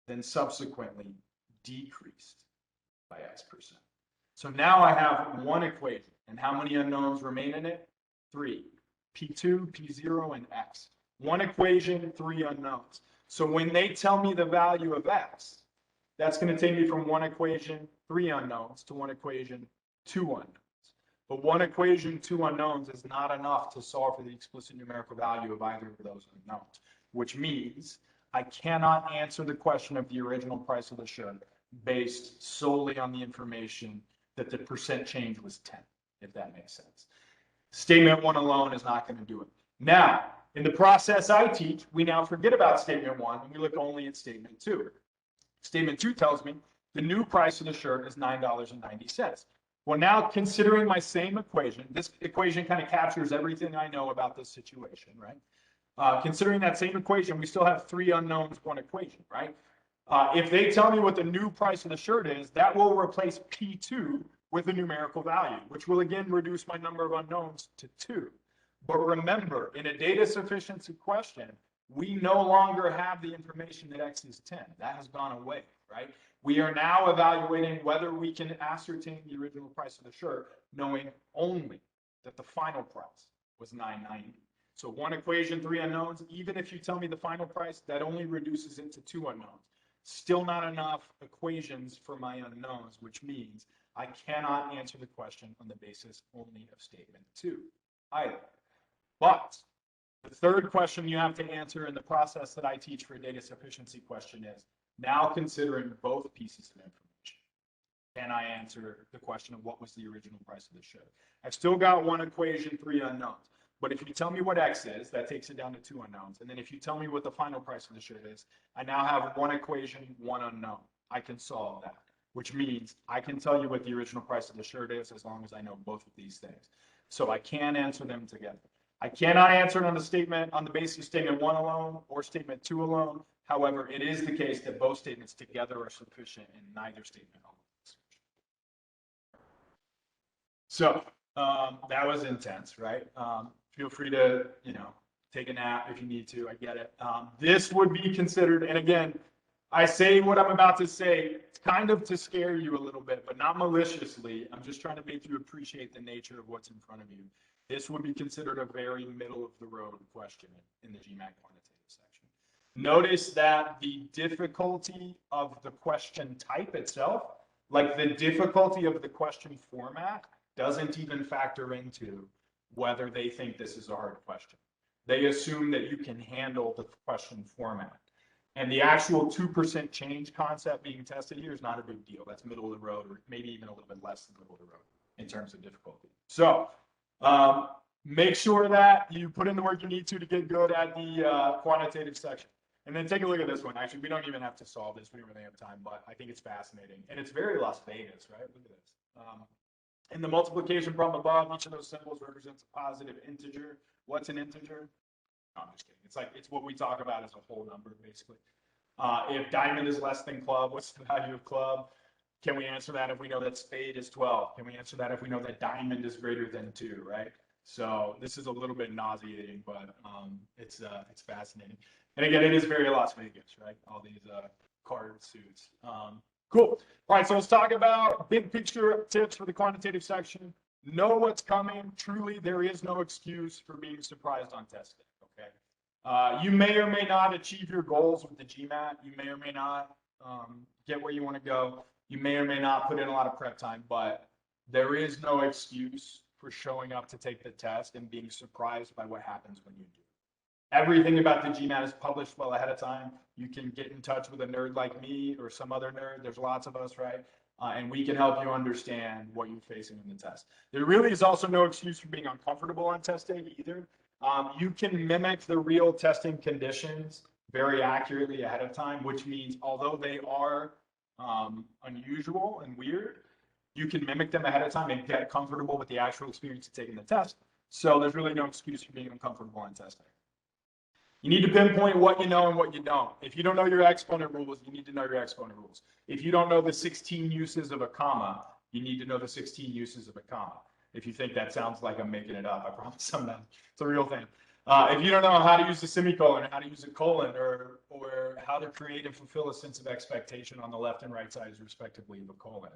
then subsequently decreased by X%. So now I have 1 equation. And how many unknowns remain in it? 3. P2, P0, and X. 1 equation, 3 unknowns. So when they tell me the value of X, that's going to take me from 1 equation, 3 unknowns, to 1 equation, 2 unknowns. But 1 equation, 2 unknowns is not enough to solve for the explicit numerical value of either of those unknowns, which means I cannot answer the question of the original price of the shirt based solely on the information that the percent change was 10, if that makes sense. Statement 1 alone is not going to do it. Now, in the process I teach, we now forget about statement 1 and we look only at statement 2. Statement 2 tells me the new price of the shirt is $9.90. Well, now considering my same equation, this equation kind of captures everything I know about this situation, right? Considering that same equation, we still have 3 unknowns, 1 equation, right? If they tell me what the new price of the shirt is, that will replace P2 with a numerical value, which will again reduce my number of unknowns to 2. But remember, in a data sufficiency question, we no longer have the information that X is 10. That has gone away, right? We are now evaluating whether we can ascertain the original price of the shirt, knowing only that the final price was $9.90. So 1 equation, 3 unknowns. Even if you tell me the final price, that only reduces it to 2 unknowns. Still not enough equations for my unknowns, which means I cannot answer the question on the basis only of statement 2 either. But the third question you have to answer in the process that I teach for a data sufficiency question is, now considering both pieces of information, can I answer the question of what was the original price of the ship? I've still got one equation, three unknowns. But if you tell me what X is, that takes it down to two unknowns. And then if you tell me what the final price of the shirt is, I now have one equation, one unknown. I can solve that, which means I can tell you what the original price of the shirt is as long as I know both of these things. So I can answer them together. I cannot answer it on the basis of statement one alone or statement two alone. However, it is the case that both statements together are sufficient and neither statement alone is sufficient. So that was intense, right? Feel free to, take a nap if you need to. I get it. This would be considered, and again, I say what I'm about to say kind of to scare you a little bit, but not maliciously. I'm just trying to make you appreciate the nature of what's in front of you. This would be considered a very middle of the road question in the GMAT quantitative section. Notice that the difficulty of the question type itself, like the difficulty of the question format, doesn't even factor into whether they think this is a hard question. They assume that you can handle the question format. And the actual 2% change concept being tested here is not a big deal. That's middle of the road, or maybe even a little bit less than middle of the road in terms of difficulty. So make sure that you put in the work you need to get good at the quantitative section. And then take a look at this one. Actually, we don't even have to solve this. We don't really have time, but I think it's fascinating. And it's very Las Vegas, right? Look at this. In the multiplication problem above, each of those symbols represents a positive integer. What's an integer? No, I'm just kidding. It's what we talk about as a whole number, basically. If diamond is less than club, what's the value of club? Can we answer that if we know that spade is 12? Can we answer that if we know that diamond is greater than 2, right? So this is a little bit nauseating, but it's fascinating. And again, it is very Las Vegas, right? All these card suits. Cool. All right, so let's talk about big picture tips for the quantitative section. Know what's coming. Truly, there is no excuse for being surprised on testing, okay? You may or may not achieve your goals with the GMAT. You may or may not get where you want to go. You may or may not put in a lot of prep time, but there is no excuse for showing up to take the test and being surprised by what happens when you do. Everything about the GMAT is published well ahead of time. You can get in touch with a nerd like me or some other nerd. There's lots of us, right? And we can help you understand what you're facing in the test. There really is also no excuse for being uncomfortable on test day either. You can mimic the real testing conditions very accurately ahead of time, which means although they are unusual and weird, you can mimic them ahead of time and get comfortable with the actual experience of taking the test. So there's really no excuse for being uncomfortable on testing. You need to pinpoint what you know and what you don't. If you don't know your exponent rules, you need to know your exponent rules. If you don't know the 16 uses of a comma, you need to know the 16 uses of a comma. If you think that sounds like I'm making it up, I promise I'm not. It's a real thing. If you don't know how to use a semicolon or how to use a colon or how to create and fulfill a sense of expectation on the left and right sides, respectively, of a colon,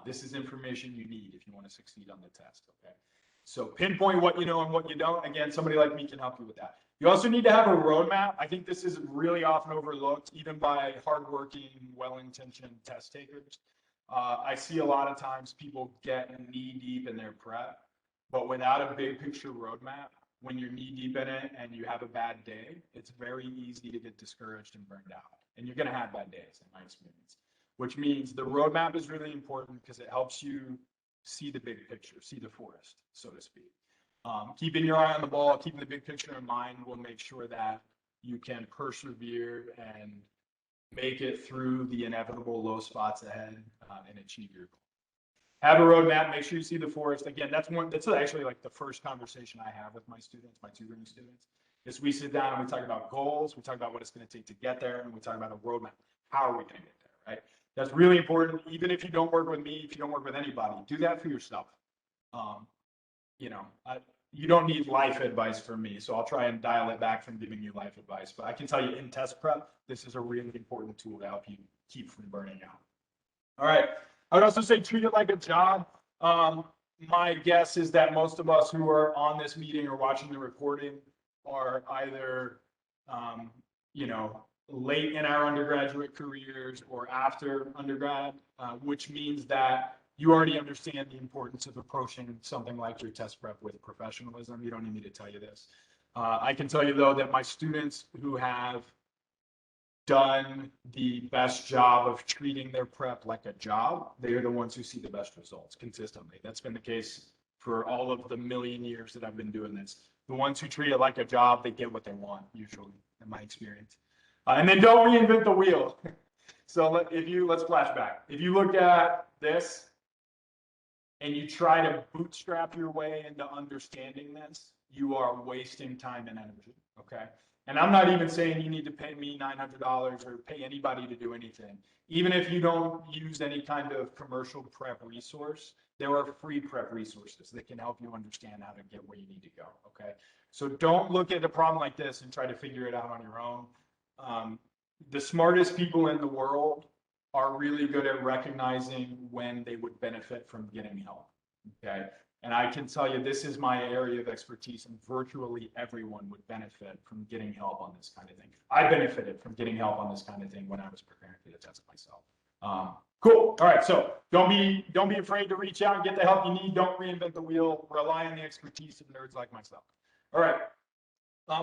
this is information you need if you want to succeed on the test, okay? So pinpoint what you know and what you don't. Again, somebody like me can help you with that. You also need to have a roadmap. I think this is really often overlooked, even by hardworking, well-intentioned test takers. I see a lot of times people get knee deep in their prep, but without a big picture roadmap, when you're knee deep in it and you have a bad day, it's very easy to get discouraged and burned out. And you're going to have bad days, in my experience, which means the roadmap is really important because it helps you see the big picture, see the forest, so to speak. Keeping your eye on the ball, keeping the big picture in mind will make sure that you can persevere and make it through the inevitable low spots ahead and achieve your goal. Have a roadmap, make sure you see the forest. Again, that's actually like the first conversation I have with my students, my tutoring students, is we sit down and we talk about goals, we talk about what it's going to take to get there, and we talk about a roadmap. How are we going to get there, right? That's really important. Even if you don't work with me, if you don't work with anybody, do that for yourself. You don't need life advice from me, so I'll try and dial it back from giving you life advice. But I can tell you in test prep, this is a really important tool to help you keep from burning out. All right. I would also say treat it like a job. My guess is that most of us who are on this meeting or watching the recording are either, late in our undergraduate careers or after undergrad, which means that you already understand the importance of approaching something like your test prep with professionalism. You don't need me to tell you this. I can tell you, though, that my students who have done the best job of treating their prep like a job, they are the ones who see the best results consistently. That's been the case for all of the million years that I've been doing this. The ones who treat it like a job, they get what they want, usually, in my experience. And then don't reinvent the wheel. So let's flash back. If you look at this and you try to bootstrap your way into understanding this, you are wasting time and energy, okay? And I'm not even saying you need to pay me $900 or pay anybody to do anything. Even if you don't use any kind of commercial prep resource, there are free prep resources that can help you understand how to get where you need to go, okay? So don't look at a problem like this and try to figure it out on your own. The smartest people in the world are really good at recognizing when they would benefit from getting help, okay? And I can tell you, this is my area of expertise, and virtually everyone would benefit from getting help on this kind of thing. I benefited from getting help on this kind of thing when I was preparing for the test myself. Cool. All right. So don't be afraid to reach out and get the help you need. Don't reinvent the wheel. Rely on the expertise of nerds like myself. All right.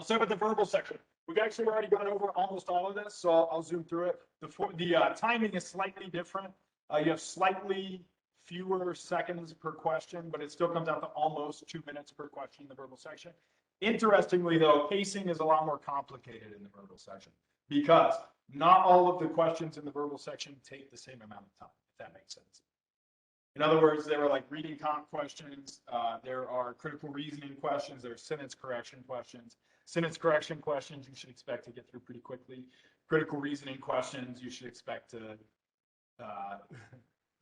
So with the verbal section, we've actually already gone over almost all of this, so I'll zoom through it. The timing is slightly different. You have slightly fewer seconds per question, but it still comes out to almost 2 minutes per question in the verbal section. Interestingly, though, pacing is a lot more complicated in the verbal section because not all of the questions in the verbal section take the same amount of time, if that makes sense. In other words, there are like reading comp questions, there are critical reasoning questions, there are sentence correction questions. Sentence correction questions you should expect to get through pretty quickly. Critical reasoning questions you should expect to,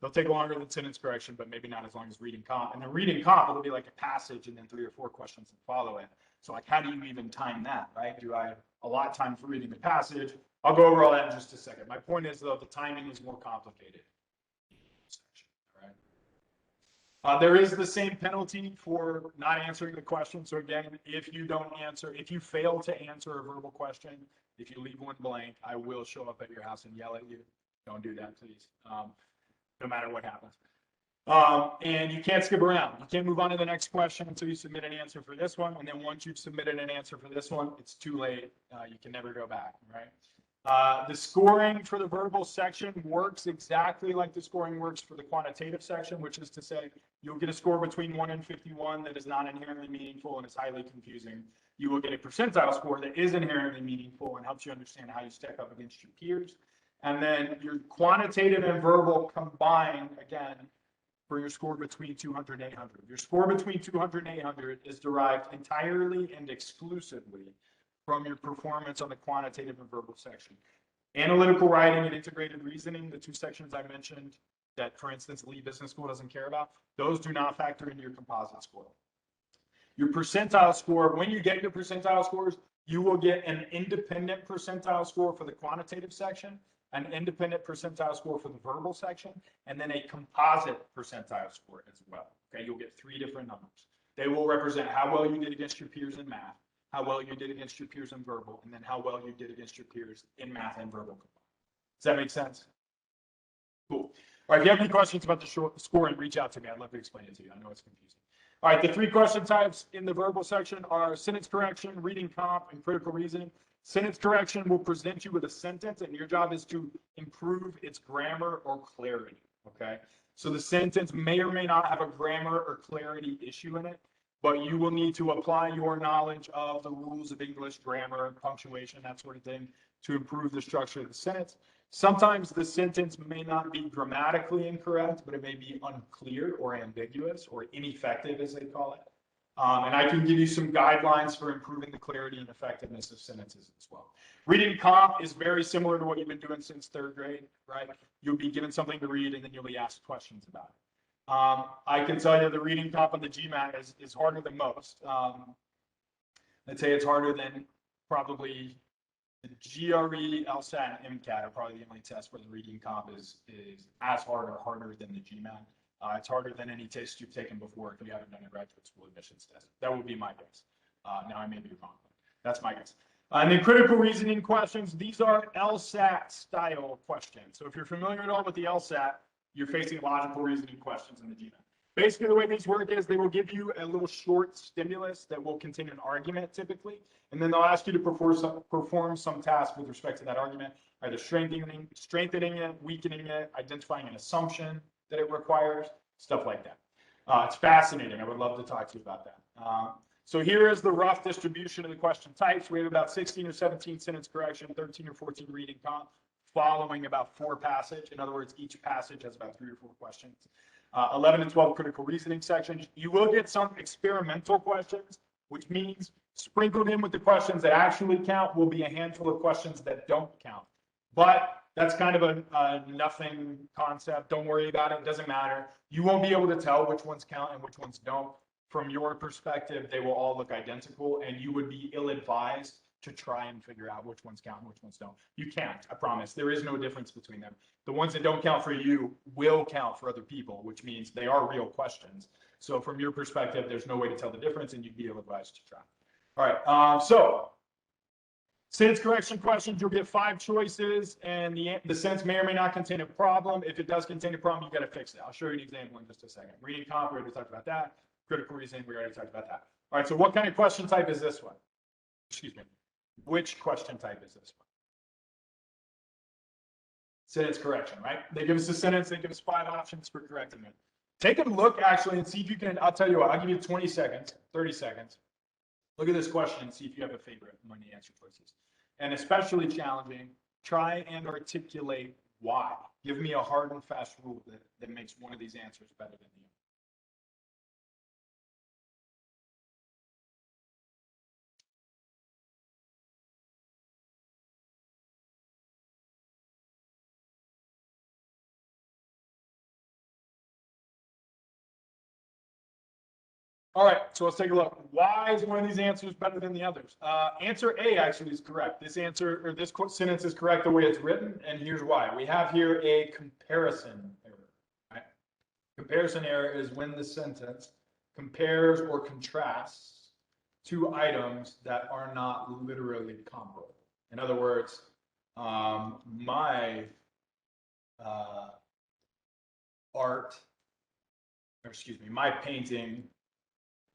they'll take longer than sentence correction, but maybe not as long as reading comp. And then reading comp, it'll be like a passage and then 3 or 4 questions that follow it. So like, how do you even time that, right? Do I allot time for reading the passage? I'll go over all that in just a second. My point is, though, the timing is more complicated. There is the same penalty for not answering the question. So again, if you fail to answer a verbal question, if you leave one blank, I will show up at your house and yell at you. Don't do that, please. No matter what happens. And you can't skip around. You can't move on to the next question until you submit an answer for this one. And then once you've submitted an answer for this one, it's too late. You can never go back, right? The scoring for the verbal section works exactly like the scoring works for the quantitative section, which is to say you'll get a score between 1 and 51 that is not inherently meaningful and is highly confusing. You will get a percentile score that is inherently meaningful and helps you understand how you stack up against your peers. And then your quantitative and verbal combined, again, for your score between 200 and 800. Your score between 200 and 800 is derived entirely and exclusively from your performance on the quantitative and verbal section. Analytical writing and integrated reasoning, the 2 sections I mentioned that, for instance, Lee Business School doesn't care about, those do not factor into your composite score. Your percentile score, when you get your percentile scores, you will get an independent percentile score for the quantitative section, an independent percentile score for the verbal section, and then a composite percentile score as well. Okay, you'll get 3 different numbers. They will represent how well you did against your peers in math, how well you did against your peers in verbal, and then how well you did against your peers in math and verbal. Does that make sense? Cool. All right, if you have any questions about the scoring, reach out to me. I'd love to explain it to you. I know it's confusing. All right, the 3 question types in the verbal section are sentence correction, reading comp, and critical reasoning. Sentence correction will present you with a sentence, and your job is to improve its grammar or clarity, okay? So the sentence may or may not have a grammar or clarity issue in it, but you will need to apply your knowledge of the rules of English, grammar, punctuation, that sort of thing, to improve the structure of the sentence. Sometimes the sentence may not be grammatically incorrect, but it may be unclear or ambiguous or ineffective, as they call it. And I can give you some guidelines for improving the clarity and effectiveness of sentences as well. Reading comp is very similar to what you've been doing since 3rd grade, right? You'll be given something to read and then you'll be asked questions about it. I can tell you the reading comp on the GMAT is harder than most. I'd say it's harder than probably the GRE, LSAT, and MCAT are probably the only tests where the reading comp is as hard or harder than the GMAT. It's harder than any test you've taken before if you haven't done a graduate school admissions test. That would be my guess. Now I may be wrong, but that's my guess. And then critical reasoning questions. These are LSAT style questions. So if you're familiar at all with the LSAT, you're facing logical reasoning questions in the GMAT. Basically, the way these work is they will give you a little short stimulus that will contain an argument typically, and then they'll ask you to perform some task with respect to that argument, either strengthening it, weakening it, identifying an assumption that it requires, stuff like that. It's fascinating. I would love to talk to you about that. So here is the rough distribution of the question types. We have about 16 or 17 sentence correction, 13 or 14 reading comp, following about 4 passage. In other words, each passage has about 3 or 4 questions. 11 and 12 critical reasoning sections. You will get some experimental questions, which means sprinkled in with the questions that actually count will be a handful of questions that don't count. But that's kind of a nothing concept. Don't worry about it. It doesn't matter. You won't be able to tell which ones count and which ones don't. From your perspective, they will all look identical, and you would be ill-advised to try and figure out which ones count and which ones don't. You can't, I promise. There is no difference between them. The ones that don't count for you will count for other people, which means they are real questions. So from your perspective, there's no way to tell the difference, and you'd be ill-advised to try. All right, so sentence correction questions, you'll get 5 choices, and the sentence may or may not contain a problem. If it does contain a problem, you got to fix it. I'll show you an example in just a second. Reading comp, we already talked about that. Critical reasoning, we already talked about that. All right, so what kind of question type is this one? Excuse me. Which question type is this one? Sentence correction, right? They give us a sentence, they give us 5 options for correcting it. Take a look actually and see if you can, I'll tell you what, I'll give you 20 seconds, 30 seconds. Look at this question and see if you have a favorite among the answer choices. And especially challenging, try and articulate why. Give me a hard and fast rule that makes one of these answers better than the other. All right, so let's take a look. Why is one of these answers better than the others? Answer A actually is correct. This answer, or this sentence is correct the way it's written, and here's why. We have here a comparison error. Right? Comparison error is when the sentence compares or contrasts 2 items that are not literally comparable. In other words, my my painting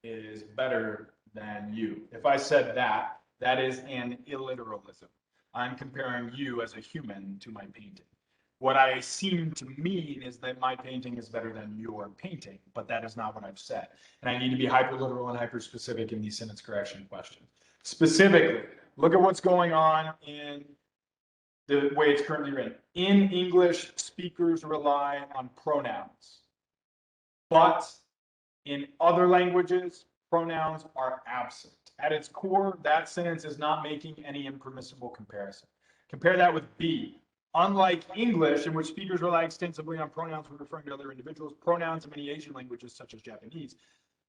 is better than you. If I said that, that is an illiteralism. I'm comparing you as a human to my painting. What I seem to mean is that my painting is better than your painting, but that is not what I've said. And I need to be hyperliteral and hyperspecific in these sentence correction questions. Specifically, look at what's going on in the way it's currently written. In English, speakers rely on pronouns, but in other languages, pronouns are absent. At its core, that sentence is not making any impermissible comparison. Compare that with B. Unlike English, in which speakers rely extensively on pronouns when referring to other individuals, pronouns in many Asian languages, such as Japanese.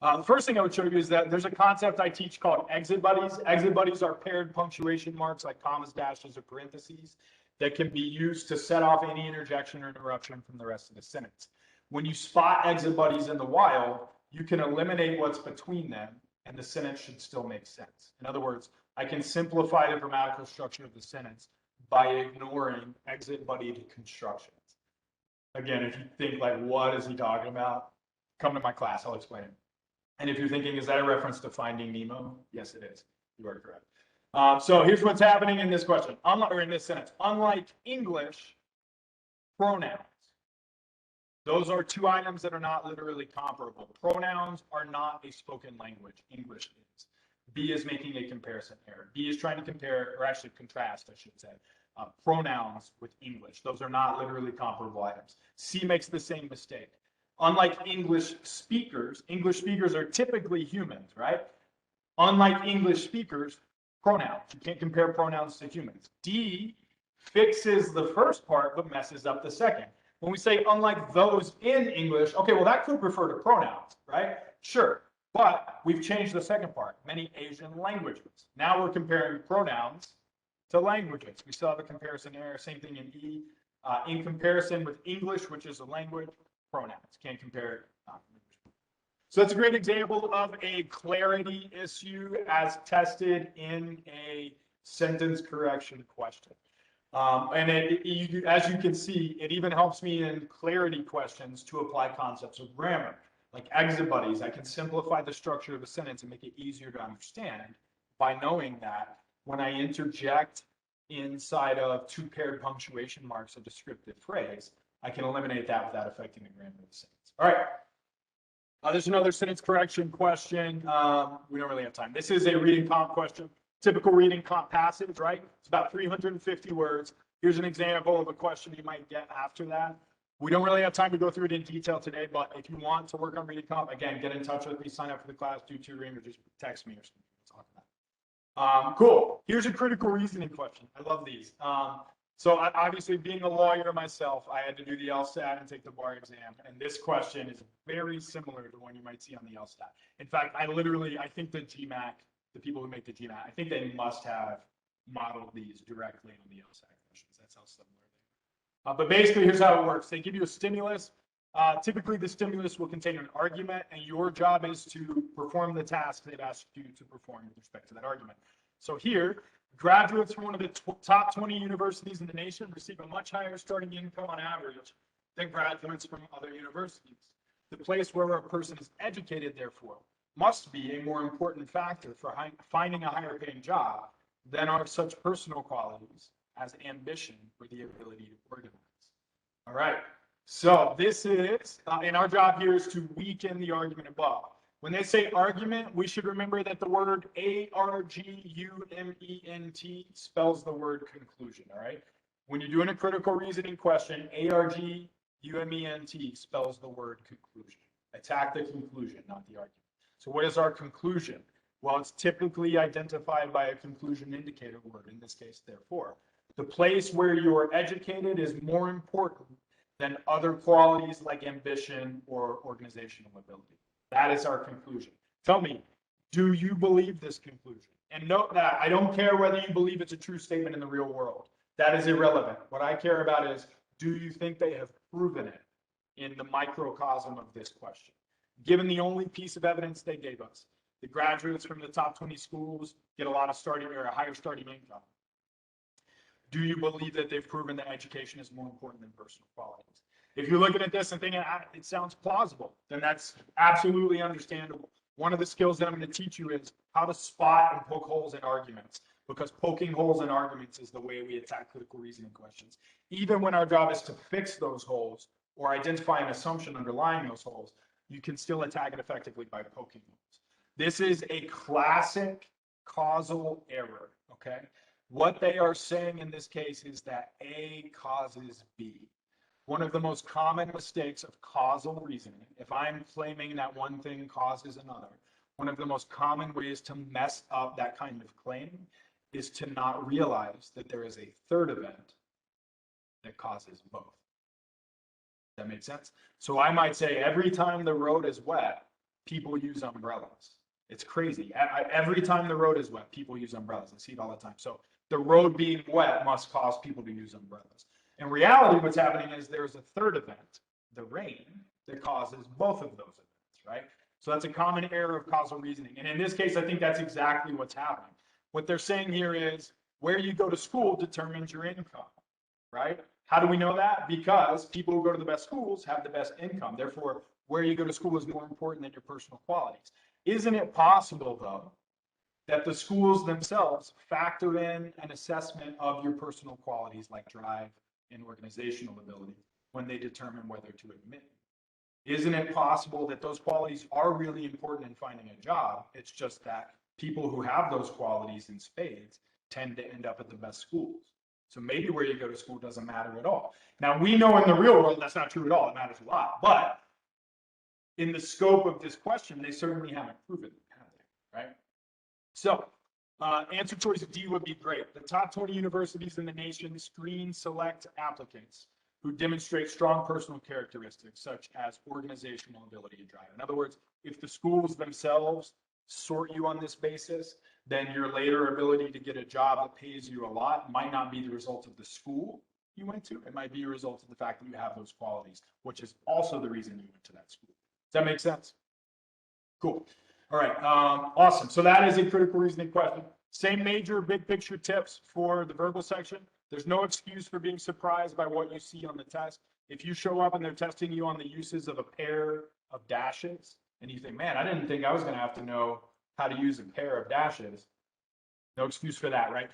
The first thing I would show you is that there's a concept I teach called exit buddies. Exit buddies are paired punctuation marks like commas, dashes, or parentheses that can be used to set off any interjection or interruption from the rest of the sentence. When you spot exit buddies in the wild, you can eliminate what's between them, and the sentence should still make sense. In other words, I can simplify the grammatical structure of the sentence by ignoring exit buddied constructions. Again, if you think like, what is he talking about? Come to my class, I'll explain it. And if you're thinking, is that a reference to Finding Nemo? Yes, it is. You are correct. So here's what's happening in this question, or in this sentence. Unlike English, pronouns. Those are 2 items that are not literally comparable. Pronouns are not a spoken language. English is. B is making a comparison error. B is trying to compare, or actually contrast, I should say, pronouns with English. Those are not literally comparable items. C makes the same mistake. Unlike English speakers are typically humans, right? Unlike English speakers, pronouns. You can't compare pronouns to humans. D fixes the first part, but messes up the second. When we say unlike those in English, okay, well, that could refer to pronouns, right? Sure, but we've changed the second part, many Asian languages. Now we're comparing pronouns to languages. We still have a comparison error, same thing in E. In comparison with English, which is a language, pronouns. Can't compare it. So that's a great example of a clarity issue as tested in a sentence correction question. And as you can see, it even helps me in clarity questions to apply concepts of grammar. like exit buddies. I can simplify the structure of a sentence and make it easier to understand by knowing that when I interject inside of two paired punctuation marks a descriptive phrase, I can eliminate that without affecting the grammar of the sentence. All right. There's another sentence correction question. We don't really have time. This is a reading comp question. Typical reading comp passage, right? It's about 350 words. Here's an example of a question you might get after that. We don't really have time to go through it in detail today, but if you want to work on reading comp, again, get in touch with me, sign up for the class, do tutoring, or just text me or something. We'll talk about it. Cool. Here's a critical reasoning question. I love these. So obviously, being a lawyer myself, I had to do the LSAT and take the bar exam. And this question is very similar to one you might see on the LSAT. In fact, I think the GMAT, the people who make the GMAT, I think they must have modeled these directly on the LSAT questions. That's how similar they are. But basically, here's how it works. They give you a stimulus. Typically, the stimulus will contain an argument, and your job is to perform the task they've asked you to perform with respect to that argument. So here, graduates from one of the top 20 universities in the nation receive a much higher starting income on average than graduates from other universities. The place where a person is educated, therefore, must be a more important factor for finding a higher paying job than are such personal qualities as ambition or the ability to organize. All right. So this is, and our job here is to weaken the argument above. When they say argument, we should remember that the word argument spells the word conclusion, all right? When you're doing a critical reasoning question, argument spells the word conclusion. Attack the conclusion, not the argument. So what is our conclusion? Well, it's typically identified by a conclusion indicator word, in this case, therefore. The place where you're educated is more important than other qualities like ambition or organizational ability. That is our conclusion. Tell me, do you believe this conclusion? And note that I don't care whether you believe it's a true statement in the real world. That is irrelevant. What I care about is, do you think they have proven it in the microcosm of this question? Given the only piece of evidence they gave us, the graduates from the top 20 schools get a lot of starting or a higher starting income. Do you believe that they've proven that education is more important than personal qualities? If you're looking at this and thinking it sounds plausible, then that's absolutely understandable. One of the skills that I'm going to teach you is how to spot and poke holes in arguments, because poking holes in arguments is the way we attack critical reasoning questions. Even when our job is to fix those holes or identify an assumption underlying those holes, you can still attack it effectively by poking holes. This is a classic causal error, okay? What they are saying in this case is that A causes B. One of the most common mistakes of causal reasoning, if I'm claiming that one thing causes another, one of the most common ways to mess up that kind of claim is to not realize that there is a third event that causes both. Does that make sense? So I might say every time the road is wet, people use umbrellas. It's crazy. Every time the road is wet, people use umbrellas. I see it all the time. So the road being wet must cause people to use umbrellas. In reality, what's happening is there's a third event, the rain, that causes both of those events, right? So that's a common error of causal reasoning. And in this case, I think that's exactly what's happening. What they're saying here is where you go to school determines your income, right? How do we know that? Because people who go to the best schools have the best income. Therefore, where you go to school is more important than your personal qualities. Isn't it possible, though, that the schools themselves factor in an assessment of your personal qualities like drive and organizational ability when they determine whether to admit you? Isn't it possible that those qualities are really important in finding a job? It's just that people who have those qualities in spades tend to end up at the best schools. So maybe where you go to school doesn't matter at all. Now, we know in the real world that's not true at all. It matters a lot. But in the scope of this question, they certainly haven't proven it, have they? Right? So answer choice D would be great. The top 20 universities in the nation screen select applicants who demonstrate strong personal characteristics such as organizational ability and drive. In other words, if the schools themselves sort you on this basis, then your later ability to get a job that pays you a lot might not be the result of the school you went to. It might be a result of the fact that you have those qualities, which is also the reason you went to that school. Does that make sense? Cool. All right, awesome. So that is a critical reasoning question. Same major big picture tips for the verbal section. There's no excuse for being surprised by what you see on the test. If you show up and they're testing you on the uses of a pair of dashes, and you think, man, I didn't think I was going to have to know how to use a pair of dashes. No excuse for that, right?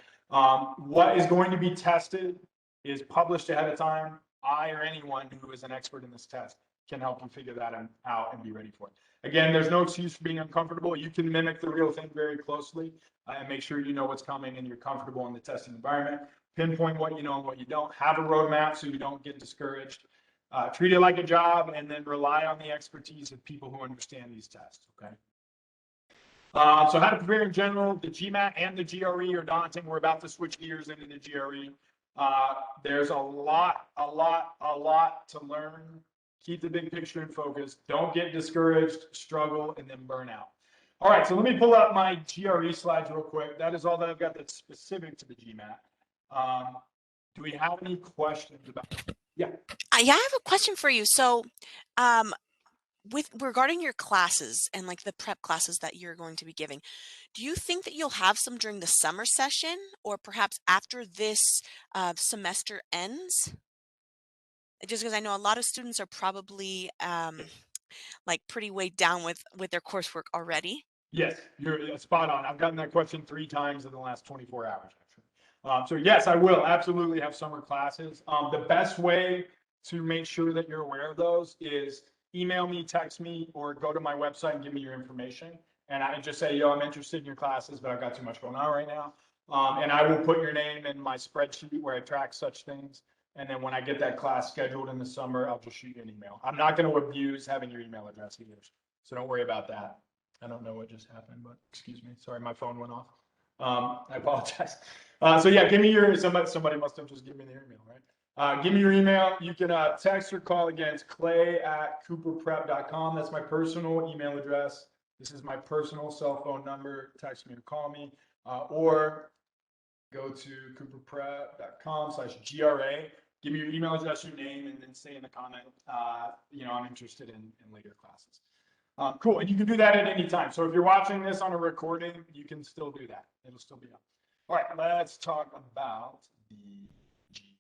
What is going to be tested is published ahead of time. I or anyone who is an expert in this test can help you figure that out and be ready for it. Again, there's no excuse for being uncomfortable. You can mimic the real thing very closely and make sure you know what's coming and you're comfortable in the testing environment. Pinpoint what you know and what you don't. Have a roadmap so you don't get discouraged. Treat it like a job and then rely on the expertise of people who understand these tests, okay? So how to prepare in general, the GMAT and the GRE are daunting. We're about to switch gears into the GRE. There's a lot to learn. Keep the big picture in focus. Don't get discouraged, struggle, and then burn out. All right, so let me pull up my GRE slides real quick. That is all that I've got that's specific to the GMAT. Do we have any questions about it? Yeah. Yeah, I have a question for you. So, with regarding your classes and like the prep classes that you're going to be giving, do you think that you'll have some during the summer session or perhaps after this semester ends? Just because I know a lot of students are probably like pretty weighed down with their coursework already. Yes, you're spot on. I've gotten that question 3 times in the last 24 hours, actually. So yes, I will absolutely have summer classes. The best way to make sure that you're aware of those is email me, text me, or go to my website and give me your information. And I just say, yo, I'm interested in your classes, but I've got too much going on right now. And I will put your name in my spreadsheet where I track such things. And then when I get that class scheduled in the summer, I'll just shoot you an email. I'm not going to abuse having your email address either. So don't worry about that. I don't know what just happened, but excuse me. Sorry, my phone went off. I apologize. So yeah, give me your, somebody must have just given me their email, right? Give me your email. You can text or call again. It's clay@cooperprep.com. That's my personal email address. This is my personal cell phone number. Text me or call me. Or go to cooperprep.com/GRA. Give me your email address, your name, and then say in the comment, I'm interested in later classes. Cool, and you can do that at any time. So if you're watching this on a recording, you can still do that. It'll still be up. All right, let's talk about the GRE.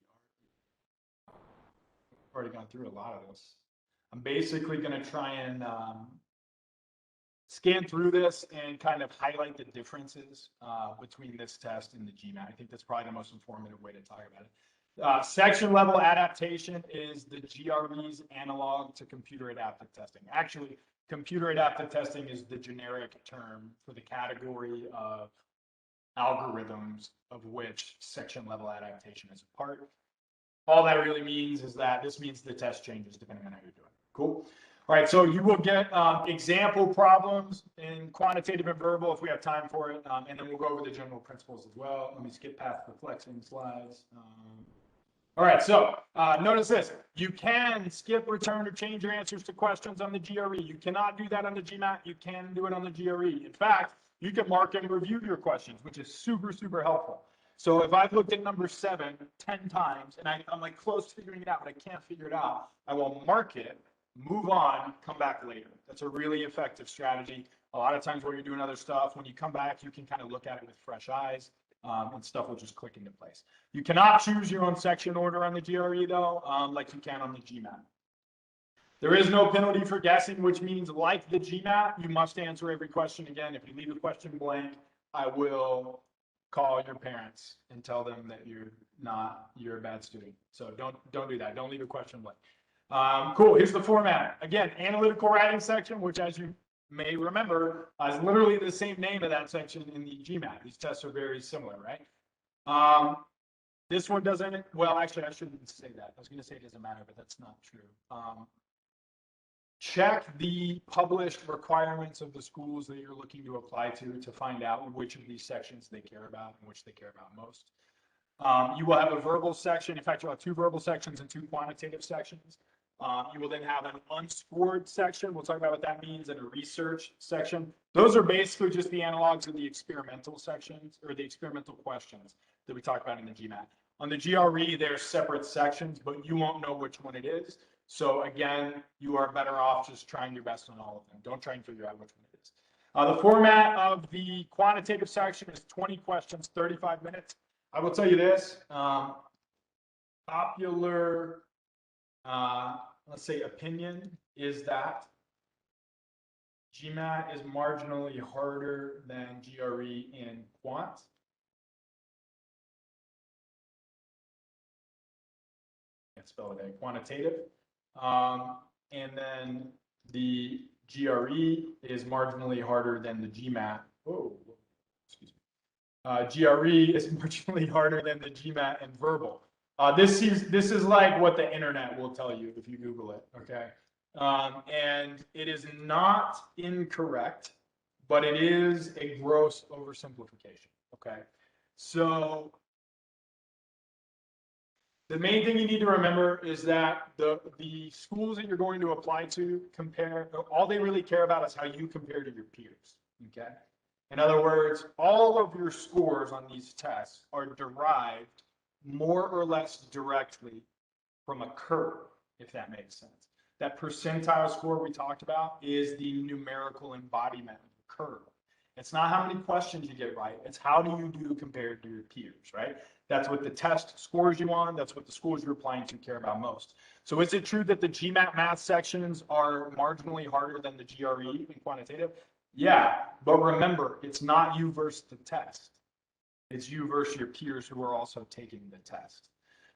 I've already gone through a lot of this. I'm basically going to try and scan through this and kind of highlight the differences between this test and the GMAT. I think that's probably the most informative way to talk about it. Section level adaptation is the GRE's analog to computer adaptive testing. Actually, computer adaptive testing is the generic term for the category of algorithms of which section level adaptation is a part. All that really means is that this means the test changes depending on how you're doing. Cool. All right, so you will get example problems in quantitative and verbal if we have time for it, and then we'll go over the general principles as well. Let me skip past the flexing slides. All right, so notice this. You can skip, return, or change your answers to questions on the GRE. You cannot do that on the GMAT. You can do it on the GRE. In fact, you can mark and review your questions, which is super, super helpful. So if I've looked at number 7 10 times and I'm like close to figuring it out, but I can't figure it out, I will mark it, move on, come back later. That's a really effective strategy. A lot of times while you're doing other stuff, when you come back, you can kind of look at it with fresh eyes. And stuff will just click into place. You cannot choose your own section order on the GRE though, like you can on the GMAT. There is no penalty for guessing, which means like the GMAT, you must answer every question again. If you leave a question blank, I will call your parents and tell them that you're a bad student. So don't do that. Don't leave a question blank. Cool, here's the format. Again, analytical writing section, which as you may remember, is literally the same name of that section in the GMAT. These tests are very similar, right? This one doesn't, well, actually, I shouldn't say that. I was going to say it doesn't matter, but that's not true. Check the published requirements of the schools that you're looking to apply to find out which of these sections they care about and which they care about most. You will have a verbal section. In fact, you'll have 2 verbal sections and 2 quantitative sections. You will then have an unscored section. We'll talk about what that means, and a research section. Those are basically just the analogs of the experimental sections or the experimental questions that we talked about in the GMAT. On the GRE, there's separate sections, but you won't know which one it is. So again, you are better off just trying your best on all of them. Don't try and figure out which one it is. The format of the quantitative section is 20 questions, 35 minutes. I will tell you this, popular let's say opinion is that GMAT is marginally harder than GRE in quant. Can't spell it out. Quantitative. And then the GRE is marginally harder than the GMAT. Oh, excuse me. GRE is marginally harder than the GMAT and verbal. This is like what the internet will tell you if you Google it, okay? And it is not incorrect, but it is a gross oversimplification, okay? So the main thing you need to remember is that the schools that you're going to apply to compare, all they really care about is how you compare to your peers, okay? In other words, all of your scores on these tests are derived more or less directly from a curve, if that makes sense. That percentile score we talked about is the numerical embodiment of the curve. It's not how many questions you get right, it's how do you do compared to your peers, right? That's what the test scores you on, that's what the schools you're applying to care about most. So is it true that the GMAT math sections are marginally harder than the GRE in quantitative? Yeah, but remember, it's not you versus the test. It's you versus your peers who are also taking the test.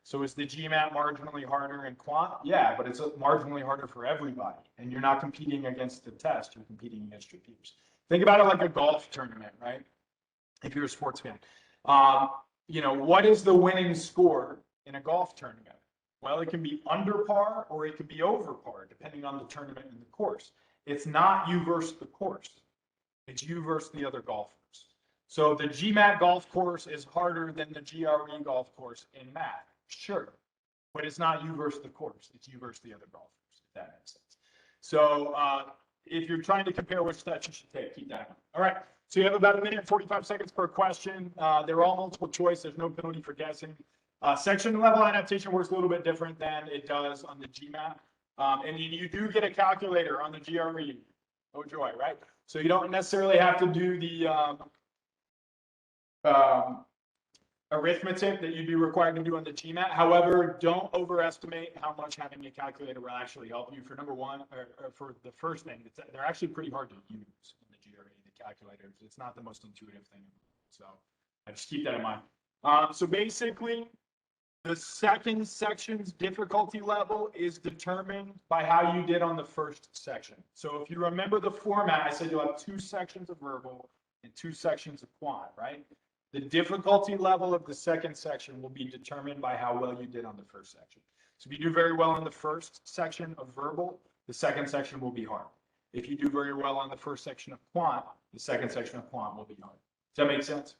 So is the GMAT marginally harder in quant? Yeah, but it's marginally harder for everybody. And you're not competing against the test, you're competing against your peers. Think about it like a golf tournament, right? If you're a sports fan. What is the winning score in a golf tournament? Well, it can be under par or it can be over par, depending on the tournament and the course. It's not you versus the course. It's you versus the other golfers. So the GMAT golf course is harder than the GRE golf course in math. Sure. But it's not you versus the course. It's you versus the other golfers, if that makes sense. So if you're trying to compare which steps you should take, keep that in mind. All right. So you have about 1 minute and 45 seconds per question. They're all multiple choice. There's no penalty for guessing. Section level adaptation works a little bit different than it does on the GMAT. And you do get a calculator on the GRE. Oh joy, right? So you don't necessarily have to do the arithmetic that you'd be required to do on the GMAT. However, don't overestimate how much having a calculator will actually help you. For number one, or for the first thing, they're actually pretty hard to use in the GRE, the calculators. It's not the most intuitive thing. So I just keep that in mind. So basically, the second section's difficulty level is determined by how you did on the first section. So if you remember the format, I said you'll have 2 sections of verbal and 2 sections of quant, right? The difficulty level of the second section will be determined by how well you did on the first section. So if you do very well in the first section of verbal, the second section will be hard. If you do very well on the first section of quant, the second section of quant will be hard. Does that make sense?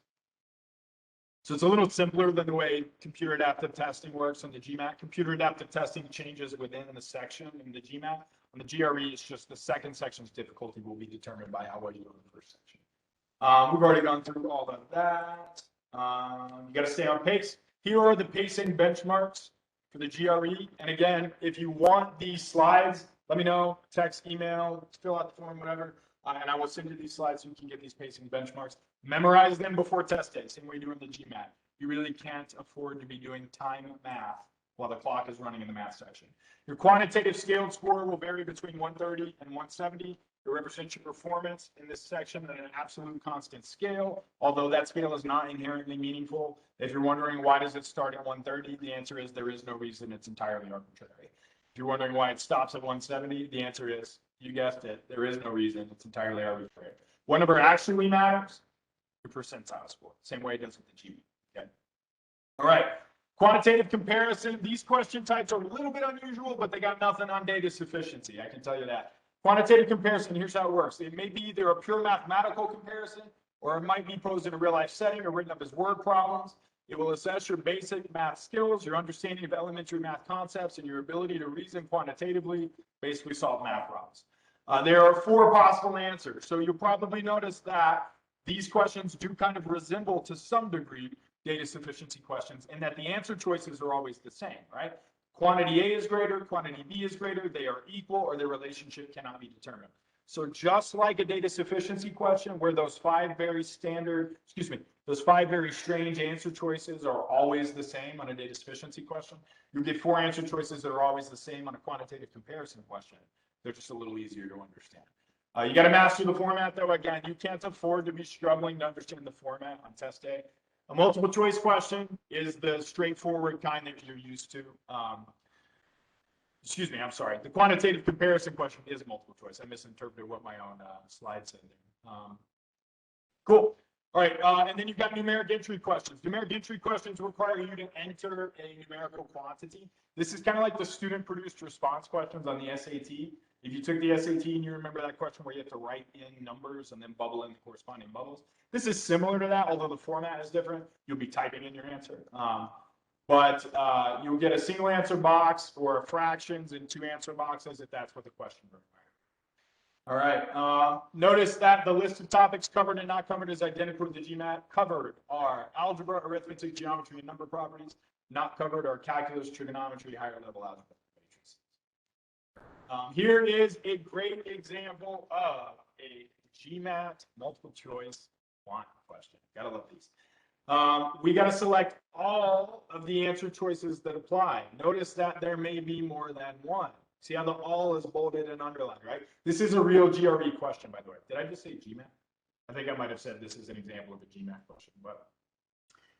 So it's a little simpler than the way computer adaptive testing works on the GMAT. Computer adaptive testing changes within the section in the GMAT. On the GRE, it's just the second section's difficulty will be determined by how well you do in the first section. We've already gone through all of that. You got to stay on pace. Here are the pacing benchmarks for the GRE. And again, if you want these slides, let me know, text, email, fill out the form, whatever. And I will send you these slides so you can get these pacing benchmarks. Memorize them before test day, same way you do in the GMAT. You really can't afford to be doing time math while the clock is running in the math section. Your quantitative scaled score will vary between 130 and 170. It represents your performance in this section at an absolute constant scale, although that scale is not inherently meaningful. If you're wondering why does it start at 130, the answer is there is no reason, it's entirely arbitrary. If you're wondering why it stops at 170, the answer is, you guessed it, there is no reason, it's entirely arbitrary. What number actually matters? Your percentile score, same way it does with the GMAT. Okay. All right. Quantitative comparison. These question types are a little bit unusual, but they got nothing on data sufficiency. I can tell you that. Quantitative comparison, here's how it works. It may be either a pure mathematical comparison, or it might be posed in a real life setting or written up as word problems. It will assess your basic math skills, your understanding of elementary math concepts, and your ability to reason quantitatively, basically solve math problems. There are 4 possible answers. So you'll probably notice that these questions do kind of resemble to some degree data sufficiency questions, and that the answer choices are always the same, right? Quantity A is greater, quantity B is greater, they are equal, or their relationship cannot be determined. So just like a data sufficiency question where those 5 very strange answer choices are always the same on a data sufficiency question, you get 4 answer choices that are always the same on a quantitative comparison question. They're just a little easier to understand. You got to master the format, though. Again, you can't afford to be struggling to understand the format on test day. A multiple choice question is the straightforward kind that you're used to. Excuse me, I'm sorry. The quantitative comparison question is multiple choice. I misinterpreted what my own slide said there. Cool. All right, and then you've got numeric entry questions. Numeric entry questions require you to enter a numerical quantity. This is kind of like the student-produced response questions on the SAT. If you took the SAT and you remember that question where you have to write in numbers and then bubble in the corresponding bubbles, this is similar to that, although the format is different. You'll be typing in your answer. But you'll get a single answer box or fractions and 2 answer boxes if that's what the question requires. All right. Notice that the list of topics covered and not covered is identical to the GMAT. Covered are algebra, arithmetic, geometry, and number properties. Not covered are calculus, trigonometry, higher level algebra. Here is a great example of a GMAT multiple choice quant question. Gotta love these. We got to select all of the answer choices that apply. Notice that there may be more than one. See how the all is bolded and underlined, right? This is a real GRE question, by the way. Did I just say GMAT? I think I might have said this is an example of a GMAT question, but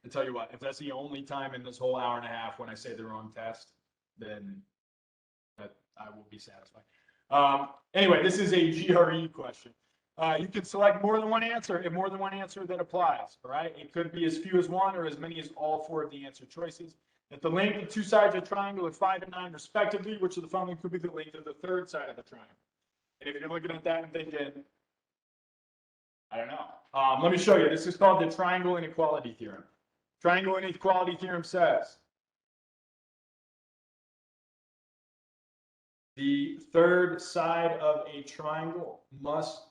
I tell you what, if that's the only time in this whole hour and a half when I say the wrong test, then I will be satisfied. Anyway, this is a GRE question. You can select more than one answer and more than one answer that applies, all right? It could be as few as one or as many as all 4 of the answer choices. If the length of 2 sides of a triangle are 5 and 9 respectively, which of the following could be the length of the 3rd side of the triangle? And if you're looking at that and thinking, I don't know. Let me show you. This is called the triangle inequality theorem. Triangle inequality theorem says the 3rd side of a triangle must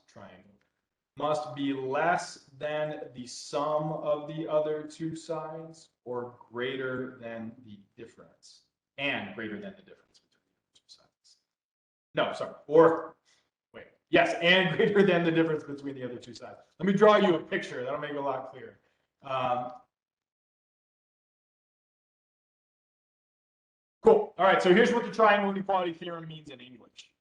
be less than the sum of the other 2 sides or greater than the difference, and greater than the difference between the 2 sides. No, sorry, or wait, yes, and greater than the difference between the other 2 sides. Let me draw you a picture. That'll make it a lot clearer. Cool. All right, so here's what the triangle inequality theorem means in English.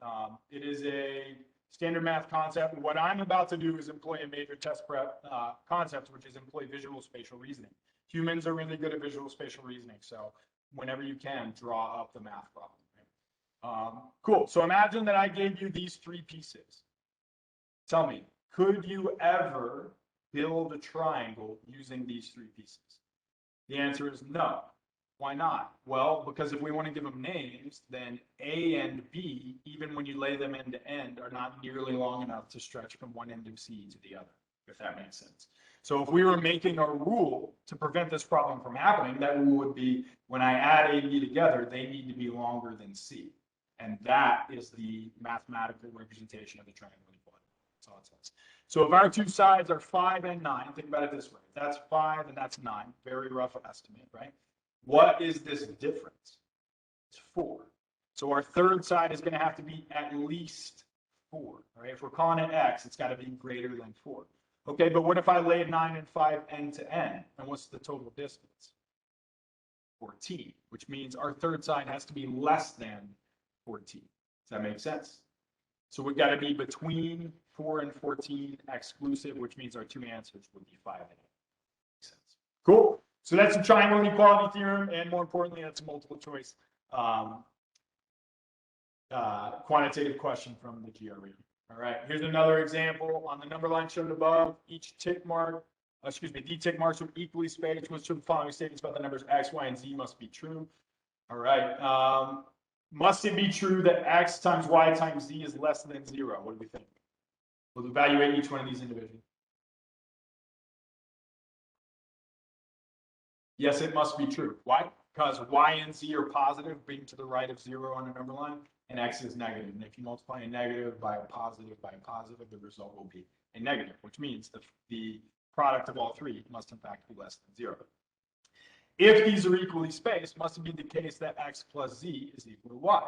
It is a standard math concept. What I'm about to do is employ a major test prep concept, which is employ visual spatial reasoning. Humans are really good at visual spatial reasoning, so whenever you can, draw up the math problem. Right? Cool. So imagine that I gave you these 3 pieces. Tell me, could you ever build a triangle using these 3 pieces? The answer is no. Why not? Well, because if we want to give them names, then A and B, even when you lay them end to end, are not nearly long enough to stretch from one end of C to the other, if that makes sense. So if we were making a rule to prevent this problem from happening, that rule would be when I add A and B together, they need to be longer than C. And that is the mathematical representation of the triangle inequality. That's all it says. So if our 2 sides are 5 and 9, think about it this way. That's 5 and that's 9. Very rough estimate, right? What is this difference? It's 4. So our 3rd side is going to have to be at least 4. Right? If we're calling it X, it's got to be greater than 4. Okay, but what if I lay 9 and 5 end to end? And what's the total distance? 14, which means our 3rd side has to be less than 14. Does that make sense? So we've got to be between 4 and 14 exclusive, which means our 2 answers would be 5 and 8. Makes sense. Cool. So that's the triangle inequality theorem, and more importantly, that's a multiple choice quantitative question from the GRE. All right, here's another example on the number line shown above. Each tick mark, the tick marks are equally spaced. Which of the following statements about the numbers X, Y, and Z must be true? All right, must it be true that X times Y times Z is less than 0? What do we think? We'll evaluate each one of these individually. Yes, it must be true. Why? Because Y and Z are positive, being to the right of 0 on a number line, and X is negative. And if you multiply a negative by a positive, the result will be a negative, which means the product of all 3 must in fact be less than 0. If these are equally spaced, must it be the case that X plus Z is equal to Y?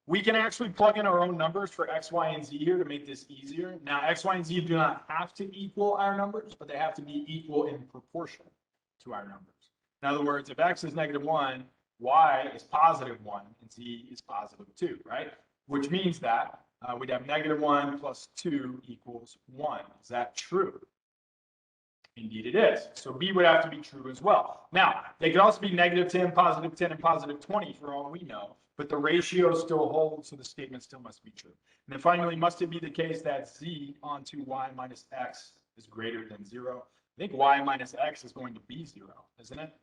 We can actually plug in our own numbers for X, Y, and Z here to make this easier. Now, X, Y, and Z do not have to equal our numbers, but they have to be equal in proportion to our numbers. In other words, if X is -1, Y is +1, and Z is +2, right? Which means that we'd have -1 plus 2 equals 1. Is that true? Indeed it is. So B would have to be true as well. Now, they could also be -10, +10, and +20 for all we know, but the ratio still holds, so the statement still must be true. And then finally, must it be the case that Z onto Y minus X is greater than 0? I think Y minus X is going to be 0, isn't it?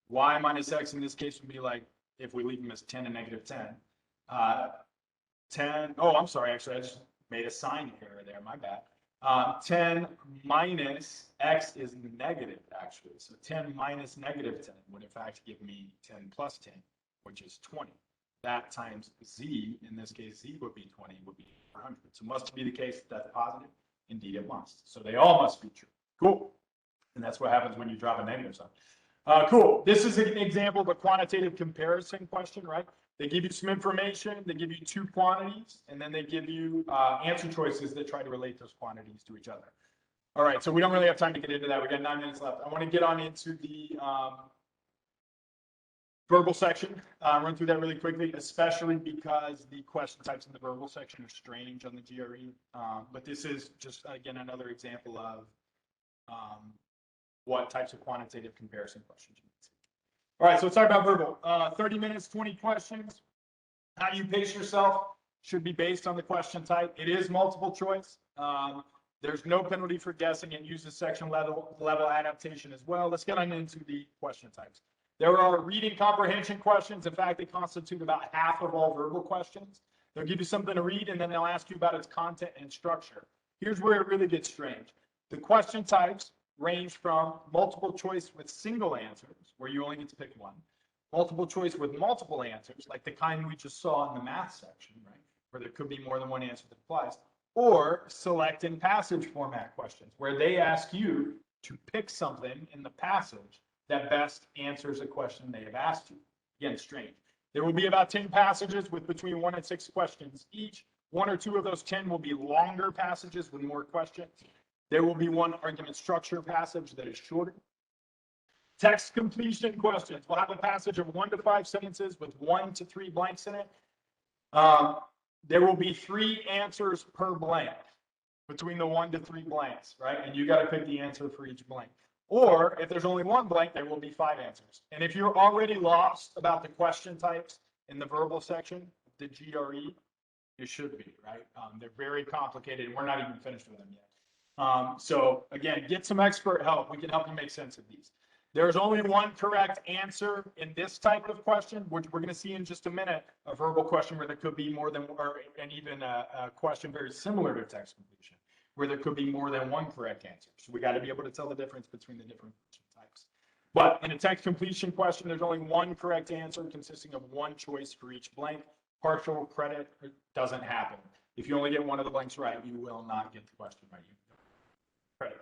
Y minus X in this case would be like, if we leave them as 10 and -10. 10, oh, I'm sorry, actually, I just made a sign error there, my bad. 10 minus X is negative, actually. So 10 minus -10 would in fact give me 10 plus 10, which is 20. That times Z, in this case, Z would be 20, would be 100. So must it be the case that that's positive? Indeed it must. So they all must be true. Cool. And that's what happens when you drop a negative sign. Cool. This is an example of a quantitative comparison question, right? They give you some information, they give you two quantities, and then they give you answer choices that try to relate those quantities to each other. All right, so we don't really have time to get into that. We got 9 minutes left. I want to get on into the verbal section, run through that really quickly, especially because the question types in the verbal section are strange on the GRE. But this is just, again, another example of what types of quantitative comparison questions you can see. All right, so let's talk about verbal. 30 minutes, 20 questions. How you pace yourself should be based on the question type. It is multiple choice. There's no penalty for guessing, and uses section level adaptation as well. Let's get on into the question types. There are reading comprehension questions. In fact, they constitute about half of all verbal questions. They'll give you something to read, and then they'll ask you about its content and structure. Here's where it really gets strange. The question types range from multiple choice with single answers, where you only get to pick one, multiple choice with multiple answers, like the kind we just saw in the math section, right, where there could be more than one answer that applies, or select and passage format questions, where they ask you to pick something in the passage that best answers a question they have asked you. Again, strange. There will be about 10 passages with between 1 and 6 questions each. 1 or 2 of those 10 will be longer passages with more questions. There will be one argument structure passage that is shorter. Text completion questions. We'll have a passage of 1 to 5 sentences with 1 to 3 blanks in it. There will be 3 answers per blank between the 1 to 3 blanks, right? And you got to pick the answer for each blank. Or if there's only 1 blank, there will be 5 answers. And if you're already lost about the question types in the verbal section, the GRE, you should be, right? They're very complicated, and we're not even finished with them yet. So again, get some expert help. We can help you make sense of these. There's only one correct answer in this type of question, which we're going to see in just a minute, a verbal question where there could be more than, and even a question very similar to text completion, where there could be more than one correct answer. So we got to be able to tell the difference between the different question types. But in a text completion question, there's only one correct answer consisting of one choice for each blank. Partial credit doesn't happen. If you only get one of the blanks right, you will not get the question right. Credit.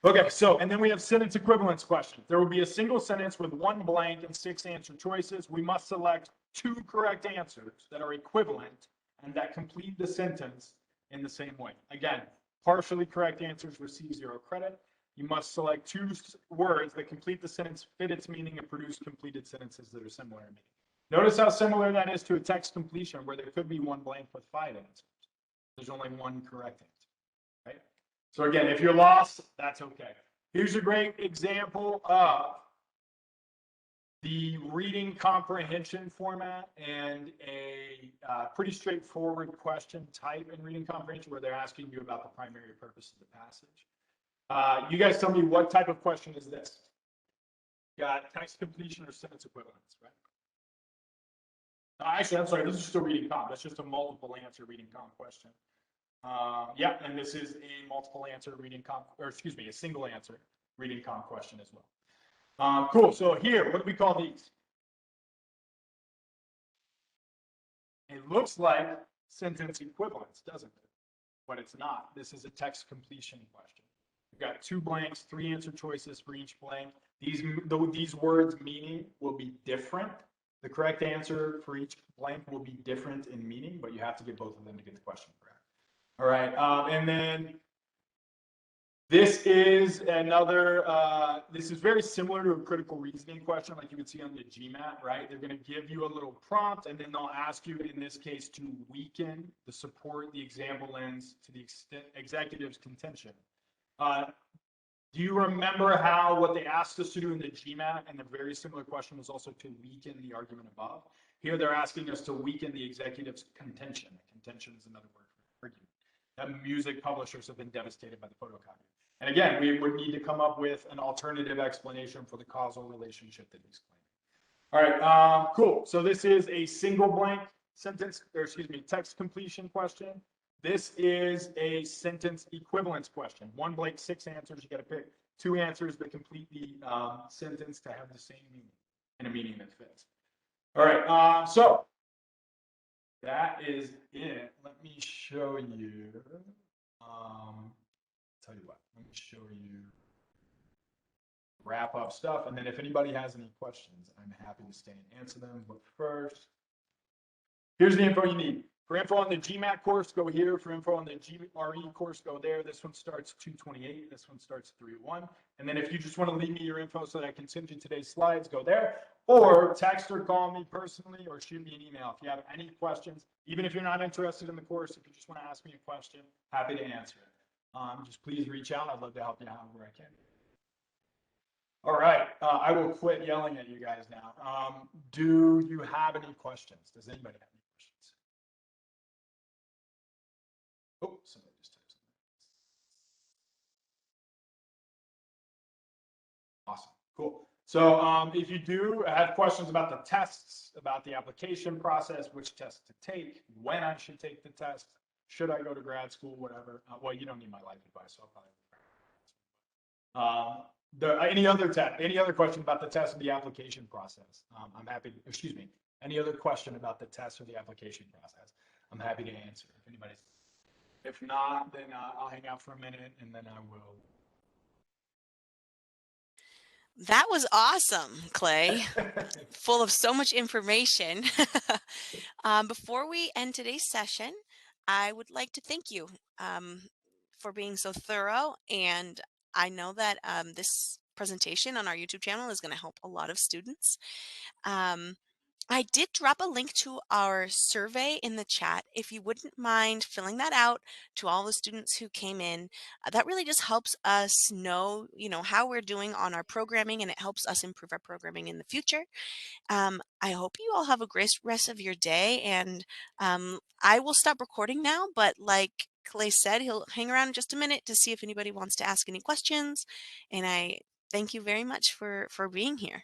Okay, so, and then we have sentence equivalence questions. There will be a single sentence with 1 blank and 6 answer choices. We must select 2 correct answers that are equivalent and that complete the sentence in the same way. Again, partially correct answers receive 0 credit. You must select 2 words that complete the sentence, fit its meaning, and produce completed sentences that are similar in meaning. Notice how similar that is to a text completion where there could be 1 blank with 5 answers. There's only 1 correct answer, right? So again, if you're lost, that's okay. Here's a great example of the reading comprehension format and a pretty straightforward question type in reading comprehension where they're asking you about the primary purpose of the passage. You guys tell me, what type of question is this? Got text completion or sentence equivalence, right? Actually, I'm sorry, this is just a reading comp. That's just a multiple answer reading comp question. Yeah, and this is a multiple answer reading comp, or excuse me, a single answer reading comp question as well. Cool, so here, what do we call these? It looks like sentence equivalence, doesn't it? But it's not. This is a text completion question. We've got 2 blanks, 3 answer choices for each blank. These words' meaning will be different. The correct answer for each blank will be different in meaning, but you have to get both of them to get the question correct. All right, and then This is another, this is very similar to a critical reasoning question like you would see on the GMAT, right? They're going to give you a little prompt and then they'll ask you, in this case, to weaken the support the example lends to the executive's contention. Do you remember how what they asked us to do in the GMAT, and a very similar question was also to weaken the argument above? Here they're asking us to weaken the executive's contention. Contention is another word for argument. That music publishers have been devastated by the photocopy. And again, we would need to come up with an alternative explanation for the causal relationship that he's claiming. All right, cool. So this is a single blank sentence, or excuse me, text completion question. This is a sentence equivalence question. One blank, 6 answers. You got to pick 2 answers that complete the sentence to have the same meaning and a meaning that fits. All right, so that is it. Let me show you. Tell you what, let me show you wrap up stuff, and then if anybody has any questions, I'm happy to stay and answer them. But first, here's the info you need. For info on the GMAT course, go here. For info on the GRE course, go there. This one starts 228. This one starts 301. And then if you just want to leave me your info so that I can send you today's slides, go there. Or text or call me personally or shoot me an email if you have any questions. Even if you're not interested in the course, if you just want to ask me a question, happy to answer it. Just please reach out. I'd love to help you however I can. All right, I will quit yelling at you guys now. Do you have any questions? Does anybody have any questions? Oh, somebody just typed something. Awesome, cool. So if you do have questions about the tests, about the application process, which tests to take, when I should take the test, should I go to grad school, whatever. Well, you don't need my life advice, so I'll probably. Any other question about the test or the application process? I'm happy to, excuse me, any other question about the test or the application process? I'm happy to answer if anybody's. If not, then I'll hang out for a minute and then I will. That was awesome, Clay. Full of so much information. Before we end today's session, I would like to thank you for being so thorough. And I know that this presentation on our YouTube channel is going to help a lot of students. I did drop a link to our survey in the chat. If you wouldn't mind filling that out to all the students who came in, that really just helps us know, how we're doing on our programming, and it helps us improve our programming in the future. I hope you all have a great rest of your day, and I will stop recording now, but like Clay said, he'll hang around in just a minute to see if anybody wants to ask any questions, and I thank you very much for being here.